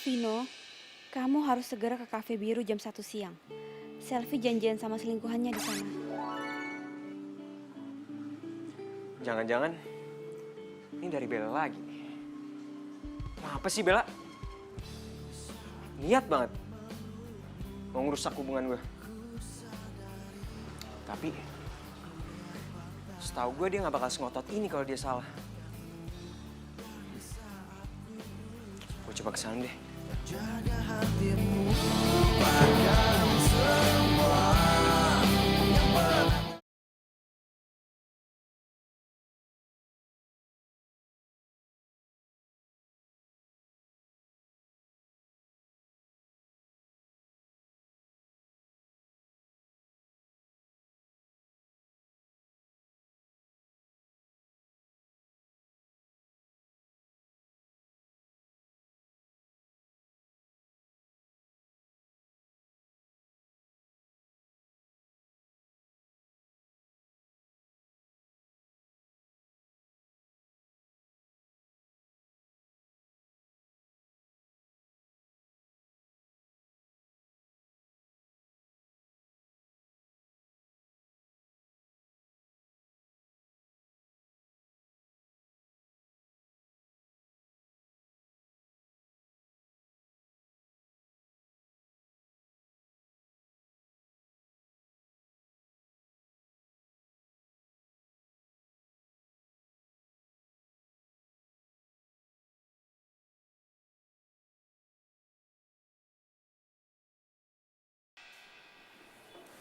Vino, kamu harus segera ke Cafe Biru jam 1 siang. Selfie janjian sama selingkuhannya di sana. Jangan-jangan ini dari Bella lagi. Kenapa sih Bella? Niat banget mau ngerusak hubungan gue. Tapi Setahu gue dia nggak bakal sengotot ini kalau dia salah. Gue coba kesana deh.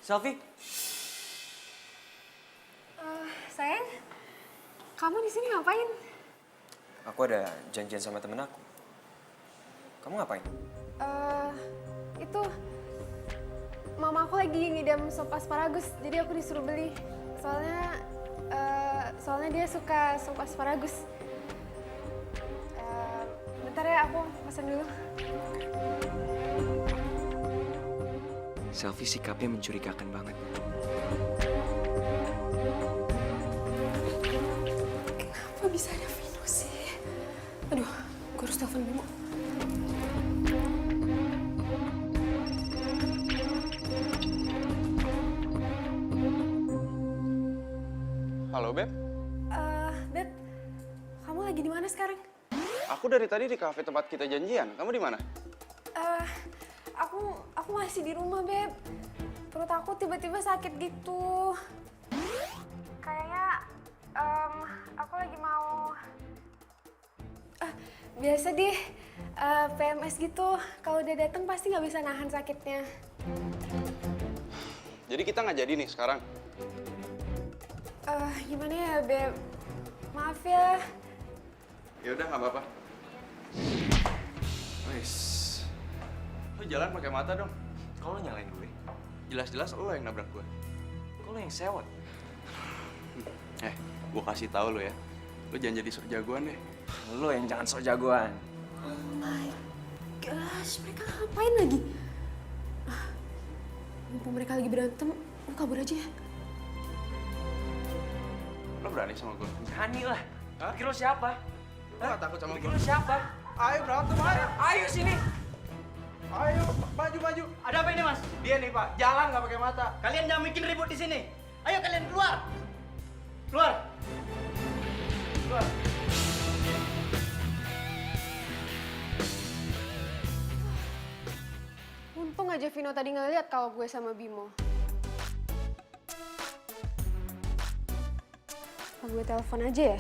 Selfie? Sayang, kamu di sini ngapain? Aku ada janjian sama temen aku. Kamu ngapain? Itu mama aku lagi ngidam sop asparagus, jadi aku disuruh beli. Soalnya dia suka sop asparagus. Bentar ya, aku pesan dulu. Selfie sikapnya mencurigakan banget. Kenapa bisa ada Vino sih? Aduh, gue harus telepon Bimo. Halo, Beb. Beb, kamu lagi di mana sekarang? Aku dari tadi di kafe tempat kita janjian. Kamu di mana? Aku masih di rumah, Beb. Perut aku tiba-tiba sakit gitu. Kayaknya aku lagi mau biasa deh PMS gitu. Kalau udah datang pasti nggak bisa nahan sakitnya. Jadi kita nggak jadi nih sekarang. Gimana ya, Beb? Maaf ya. Ya udah nggak apa-apa. Wes, lu jalan pakai mata dong. Kok lo nyalain gue? Jelas-jelas lo yang nabrak gue. Kok lo yang sewot? Gue kasih tahu lo ya. Lo jangan jadi sok jagoan deh. Lo yang jangan sok jagoan. Oh my gosh, mereka ngapain lagi? Mumpung mereka lagi berantem, lu kabur aja ya. Lo berani sama gue? Berani lah. Pikir lo siapa? Lo gak takut sama Pikir gue? lo siapa? Ayo berantem, ayo. Ayo sini. Ayo, maju. Ada apa ini, Mas? Dia nih Pak, jalan nggak pakai mata. Kalian jangan bikin ribut di sini. Ayo kalian keluar. Keluar. Keluar. Untung aja Vino tadi ngeliat kalau gue sama Bimo. Apa gue telepon aja ya?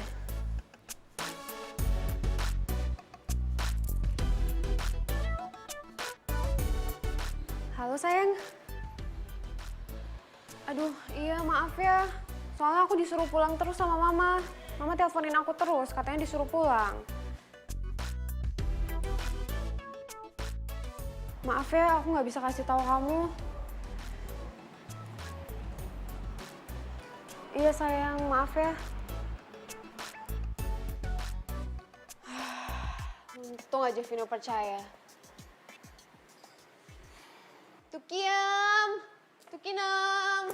Halo sayang. Aduh, iya maaf ya. Soalnya aku disuruh pulang terus sama mama. Mama teleponin aku terus, katanya disuruh pulang. Maaf ya, aku nggak bisa kasih tahu kamu. Iya sayang, maaf ya. Untung aja Vino percaya. Tukiam, Tukinam.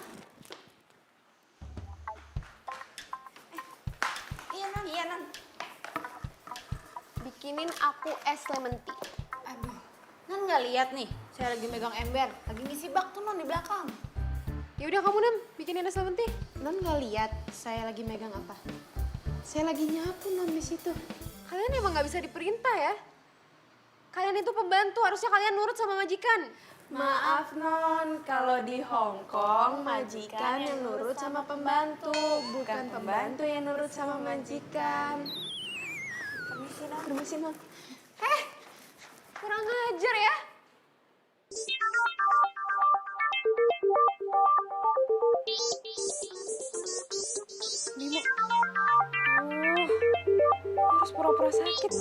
Iya, Non. Bikinin aku es lemon tea. Aduh, Non nggak lihat nih, saya lagi megang ember, lagi ngisi bak tuh Non di belakang. Ya udah kamu Nam, bikinin es lemon tea. Non nggak lihat saya lagi megang apa? Saya lagi nyapu Non di situ. Kalian emang nggak bisa diperintah ya? Kalian itu pembantu, harusnya kalian nurut sama majikan. Maaf non, kalau di Hong Kong majikan yang nurut sama pembantu, bukan pembantu yang nurut sama majikan. Permisi non. Permisi non. Kurang ajar ya. Bimo. Harus pura-pura sakit.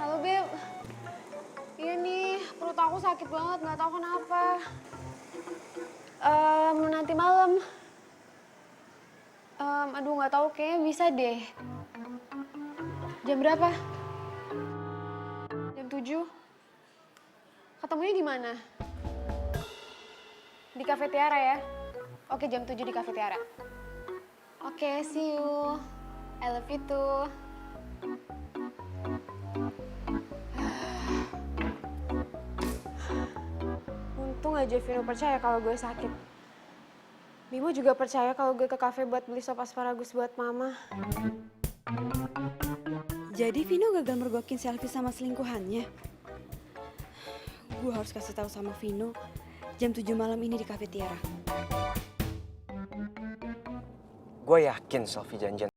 Halo Beb. Iya nih, perut aku sakit banget, nggak tahu kenapa. Nanti malam. Aduh nggak tahu, kayaknya bisa deh. Jam berapa? Jam 7? Ketemunya di mana? Di Cafe Tiara ya? Oke, jam 7 di Cafe Tiara. Oke, see you. I love you too. Untung aja Vino percaya kalau gue sakit. Bimo juga percaya kalau gue ke kafe buat beli sop asparagus buat mama. Jadi Vino gagal mergokin selfie sama selingkuhannya. Gue harus kasih tahu sama Vino jam 7 malam ini di Cafe Tiara. Gue yakin Sofi janjian.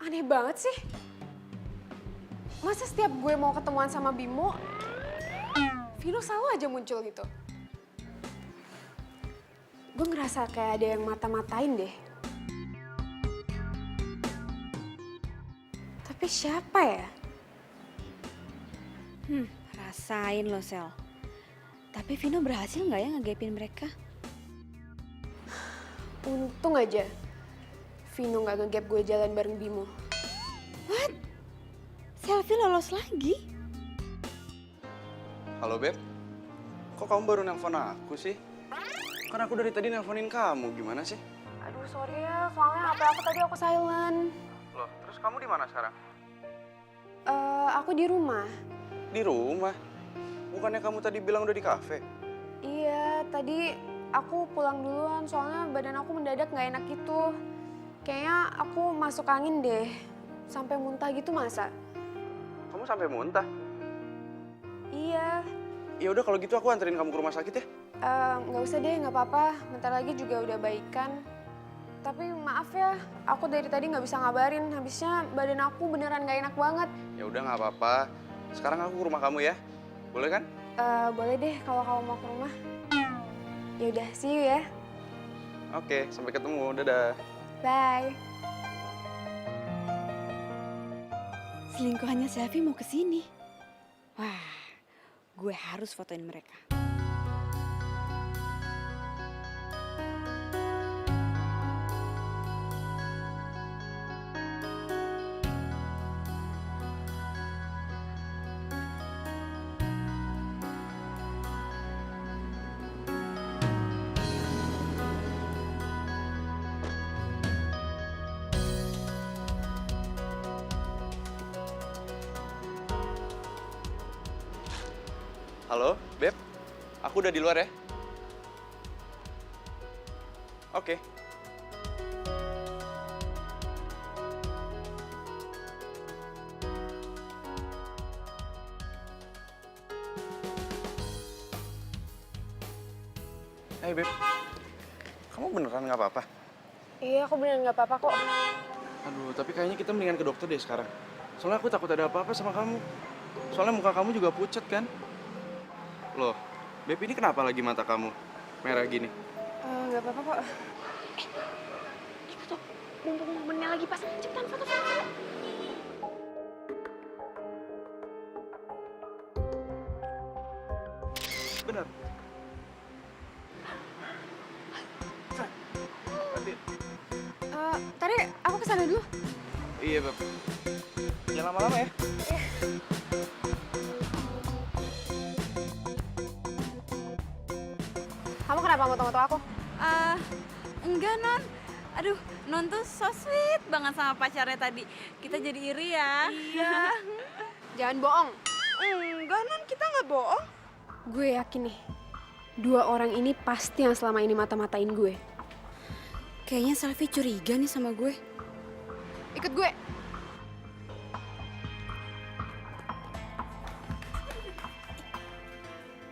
Aneh banget sih. Masa setiap gue mau ketemuan sama Bimo, Vino selalu aja muncul gitu. Gue ngerasa kayak ada yang mata-matain deh. Tapi siapa ya? Rasain lo, Sel. Tapi Vino berhasil nggak ya ngegapin mereka? Untung aja Vino nggak ngegap gue jalan bareng Bimo. What? Selfie lolos lagi? Halo Beb, kok kamu baru nelpon aku sih? Kan aku dari tadi nelponin kamu, gimana sih? Aduh sorry ya, soalnya HP aku tadi aku silent. Loh, terus kamu di mana sekarang? Aku di rumah. Di rumah? Bukannya kamu tadi bilang udah di kafe? Iya, tadi aku pulang duluan soalnya badan aku mendadak nggak enak gitu. Kayaknya aku masuk angin deh, sampai muntah gitu masa? Kamu sampai muntah? Iya. Ya udah kalau gitu aku anterin kamu ke rumah sakit ya. Nggak usah deh, nggak apa-apa. Bentar lagi juga udah baikan. Tapi maaf ya, aku dari tadi nggak bisa ngabarin. Habisnya badan aku beneran nggak enak banget. Ya udah nggak apa-apa. Sekarang aku ke rumah kamu ya. Boleh kan? Boleh deh kalau kamu mau ke rumah. Ya udah, see you ya. Oke, sampai ketemu. Dadah. Bye. Selingkuhannya Selfie mau kesini. Wah, gue harus fotoin mereka. Halo, Beb. Aku udah di luar ya. Oke. Hai, Beb. Kamu beneran nggak apa-apa? Iya, aku beneran nggak apa-apa kok. Aduh, tapi kayaknya kita mendingan ke dokter deh sekarang. Soalnya aku takut ada apa-apa sama kamu. Soalnya muka kamu juga pucat kan? Loh, Beb ini kenapa lagi mata kamu merah gini? Nggak apa-apa kok. Itu tuh, mumpung momennya lagi pas. Cepetan foto-foto. Bener. Tadi aku kesana dulu. Iya, Beb. Jangan lama-lama ya. Kamu kenapa moto-moto aku? Enggak, Non. Aduh, Non tuh so sweet banget sama pacarnya tadi. Kita jadi iri ya. Iya. Jangan bohong. Enggak, Non. Kita nggak bohong. Gue yakin nih, dua orang ini pasti yang selama ini mata-matain gue. Kayaknya Selfie curiga nih sama gue. Ikut gue.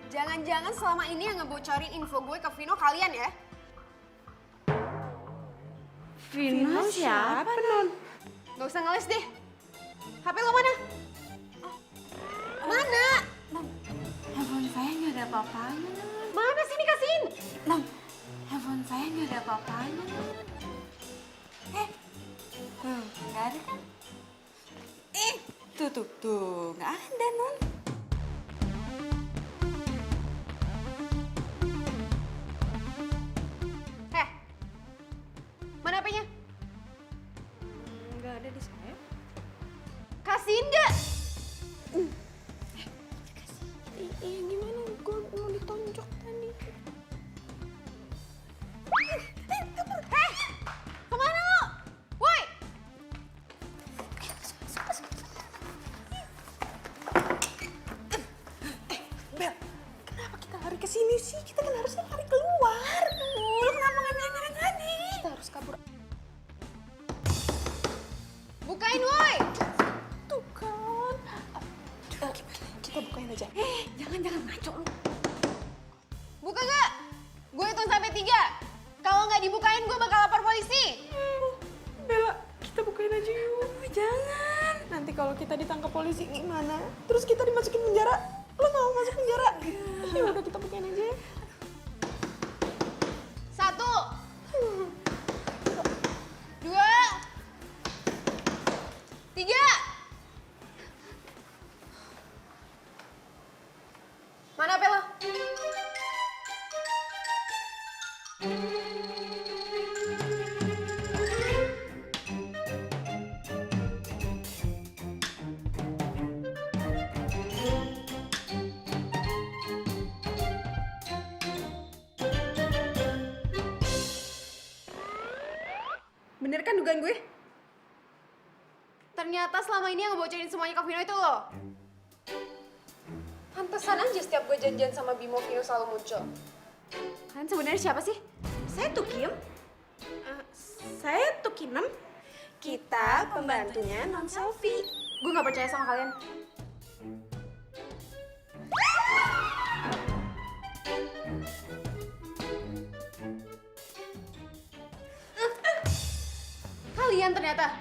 Jangan-jangan selama ini yang ngebocorin info gue ke Vino kalian ya? Vino siapa, Non? Gak usah ngeles deh. HP lo mana? Mana? Handphone saya nggak ada apa-apanya, Non. Mana sini kasihin? Non, handphone saya nggak ada apa-apanya, Non. Tuh, nggak ada kan? Tuh, nggak ada, Non. Mana HP-nya? Nggak ada di saya. Kasihin gak? Iya gimana? Gue mau ditonjok tadi. Kemana lo? Woi! Bel, kenapa kita lari ke sini sih? Kita kan harusnya lari keluar. Lu kenapa nggak bilang tadi? Kita harus kabur. Bukain, woi! Tuh kan. Kita bukain aja. Jangan ngaco lu. Buka gak? Gue hitung sampai 3. Kalau nggak dibukain, gue bakal lapor polisi. Bella, kita bukain aja yuk. Jangan. Nanti kalau kita ditangkap polisi gimana? Terus kita dimasukin penjara. Lo mau masuk penjara? Ya udah kita bukain aja. 1, 2, 3. Mana HP lo? kan dugaan gue? Ternyata selama ini yang ngebocorin semuanya ke Vino itu lo. Pantesan aja setiap gue janjian sama Bimo, Vino selalu muncul. Kalian sebenarnya siapa sih? Saya Tukim. Saya Tukinem. Kita pembantunya non selfie. Gue gak percaya sama kalian. Kalian ternyata.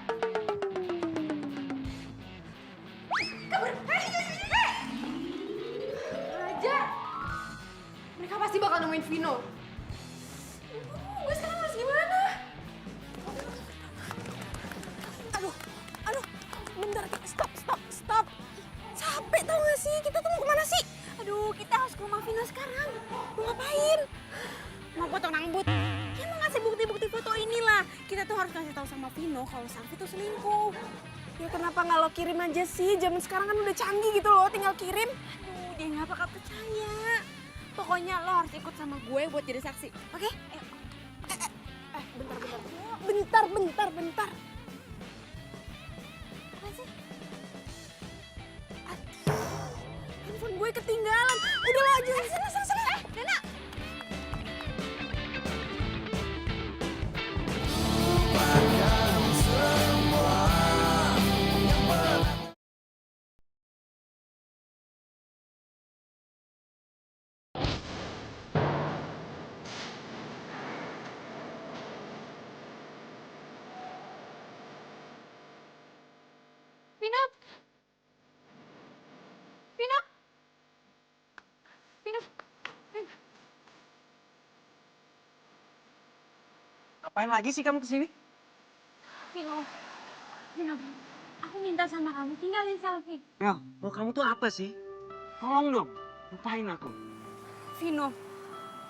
Aja. Mereka pasti bakal nemuin Vino. Gue sekarang harus gimana? Aduh, bentar, stop. Capek tau gak sih? Kita tuh mau kemana sih? Aduh, kita harus ke rumah Vino sekarang. Mau ngapain? Mau potong rambut. Ya mau ngasih bukti-bukti foto inilah. Kita tuh harus kasih tahu sama Vino kalau Selfie tuh selingkuh. Ya kenapa nggak lo kirim aja sih? Zaman sekarang kan udah canggih gitu loh, tinggal kirim. Aduh, dia nggak bakal percaya. Pokoknya lo harus ikut sama gue buat jadi saksi, oke? Bentar. Apa sih? Aduh, handphone gue ketinggalan. Udah lo aja sana. Nena. Ngapain lagi sih kamu kesini? Vino, aku minta sama kamu tinggalin Selfie. Mel, mau kamu tuh apa sih? Tolong dong, lupain aku. Vino,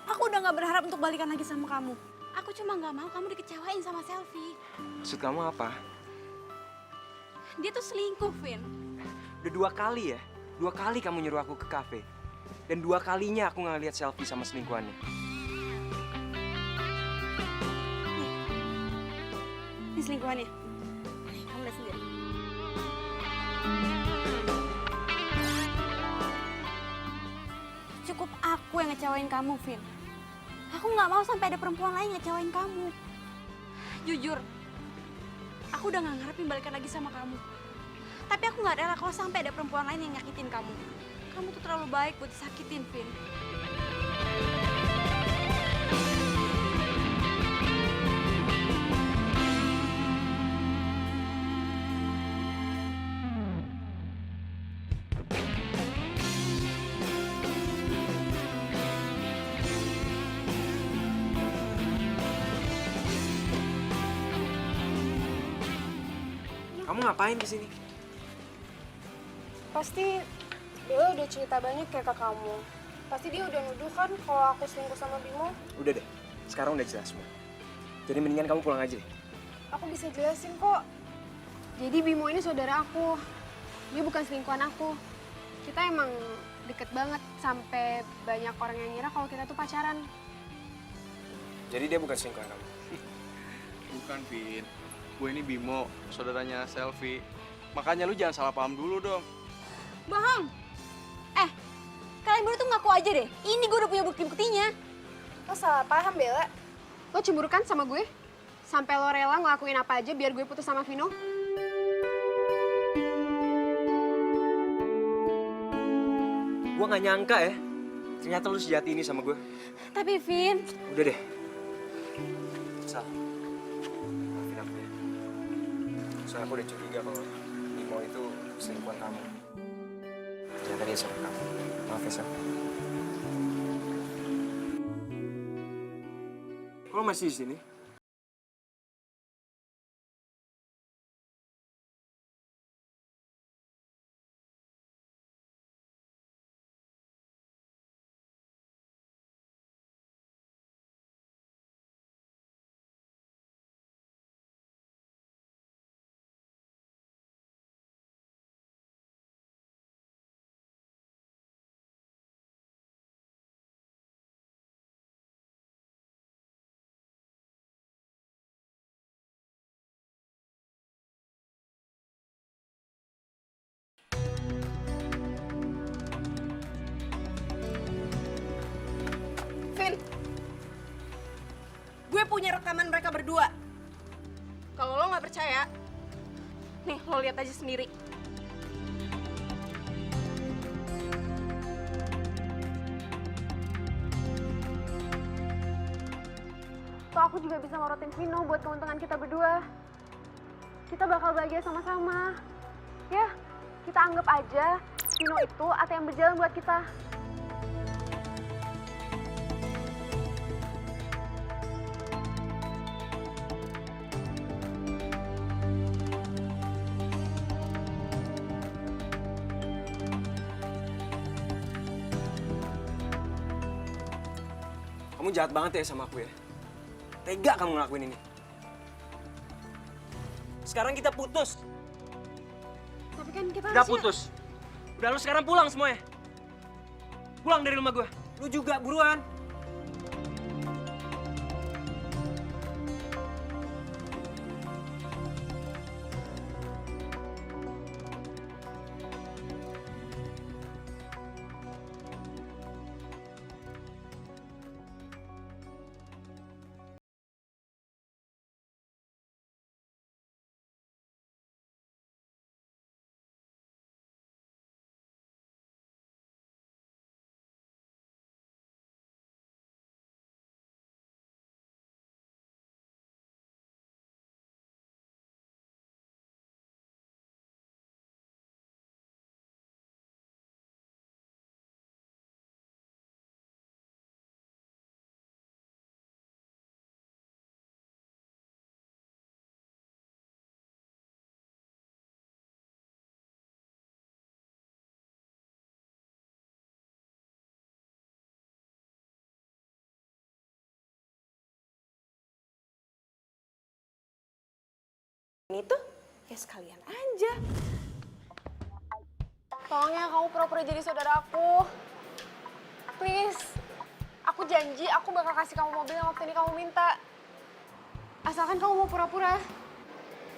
aku udah gak berharap untuk balikan lagi sama kamu. Aku cuma gak mau kamu dikecewain sama Selfie. Maksud kamu apa? Dia tuh selingkuh, Vin. Udah 2 kali ya? 2 kali kamu nyuruh aku ke kafe. Dan 2 kalinya aku nggak lihat Selfie sama selingkuhannya. Ini selingkuhannya. Nih, kamu lihat sendiri. Cukup aku yang ngecewain kamu, Vin. Aku nggak mau sampai ada perempuan lain ngecewain kamu. Jujur, aku udah nggak ngarepin balikan lagi sama kamu. Tapi aku nggak rela kalau sampai ada perempuan lain yang nyakitin kamu. Kamu tuh terlalu baik buat disakitin, Vin. Kamu ngapain di sini? Pasti Bella udah cerita banyak kayak ke kamu. Pasti dia udah nuduh kan kalau aku selingkuh sama Bimo. Udah deh, sekarang udah jelas semua. Jadi mendingan kamu pulang aja deh. Aku bisa jelasin kok. Jadi Bimo ini saudara aku. Dia bukan selingkuhan aku. Kita emang deket banget sampai banyak orang yang ngira kalau kita tuh pacaran. Jadi dia bukan selingkuhan kamu? Bukan, Vin. Gue ini Bimo, saudaranya Selfie. Makanya lu jangan salah paham dulu dong. Bohong! Kalian berdua tuh ngaku aja deh. Ini gue udah punya bukti-buktinya. Lo salah paham, Bella. Lo cemburu kan sama gue? Sampai lo rela ngelakuin apa aja biar gue putus sama Vino? Gue gak nyangka ya. Ternyata lu sejati ini sama gue. Tapi, Vin, Udah deh. Sal. Maafin aku ya. Soalnya aku udah curiga kalau Bimo itu selingkuhan kamu. Ternyata dia sama kamu. Maaf ya, Sal. Kok lo masih di sini? punya rekaman mereka berdua. Kalau lo nggak percaya, nih lo lihat aja sendiri. Toh aku juga bisa morotin Vino buat keuntungan kita berdua. Kita bakal bahagia sama-sama. Ya, kita anggap aja Vino itu ATM berjalan buat kita. Kamu jahat banget ya sama aku ya. Tega kamu ngelakuin ini. Sekarang kita putus. Tapi kan kita Udah putus. Udah lu sekarang pulang semuanya. Pulang dari rumah gue. Lu juga buruan. ini tuh ya sekalian aja. Tolong ya kamu pura-pura jadi saudara aku. Please. Aku janji aku bakal kasih kamu mobil yang waktu ini kamu minta. Asalkan kamu mau pura-pura.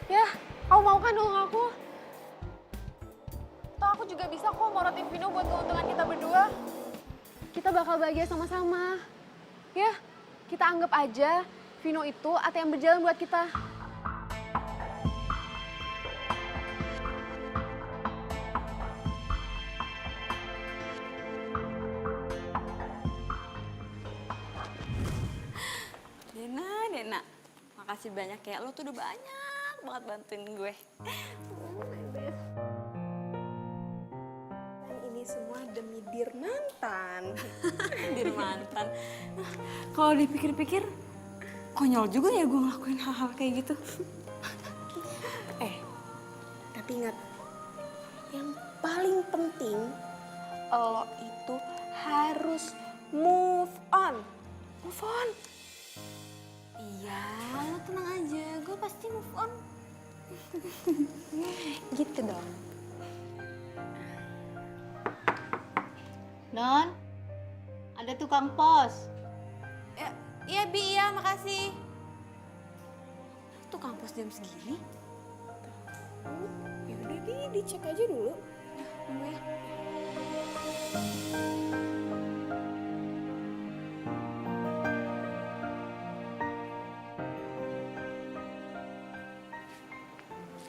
Ya, kamu mau kan nolong aku? Toh aku juga bisa kok morotin Vino buat keuntungan kita berdua. Kita bakal bahagia sama-sama. Ya, kita anggap aja Vino itu ATM berjalan buat kita. Dena, makasih banyak ya. Lo tuh udah banyak banget bantuin gue. Dan ini semua demi dir mantan. Dir mantan. Kalau dipikir-pikir, konyol juga ya gue ngelakuin hal-hal kayak gitu. Tapi ingat, yang paling penting, lo itu harus move on. Move on. Iya, lo tenang aja. Gue pasti move on. Gitu dong. Non, ada tukang pos. Iya, Bi, iya, makasih. Tuh kampus jam segini? Ya udah dicek aja dulu. Tunggu ya.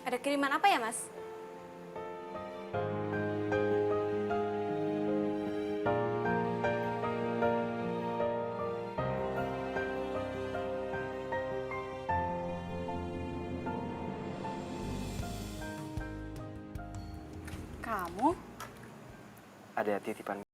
Ada kiriman apa ya, Mas? Kamu? Ada titipan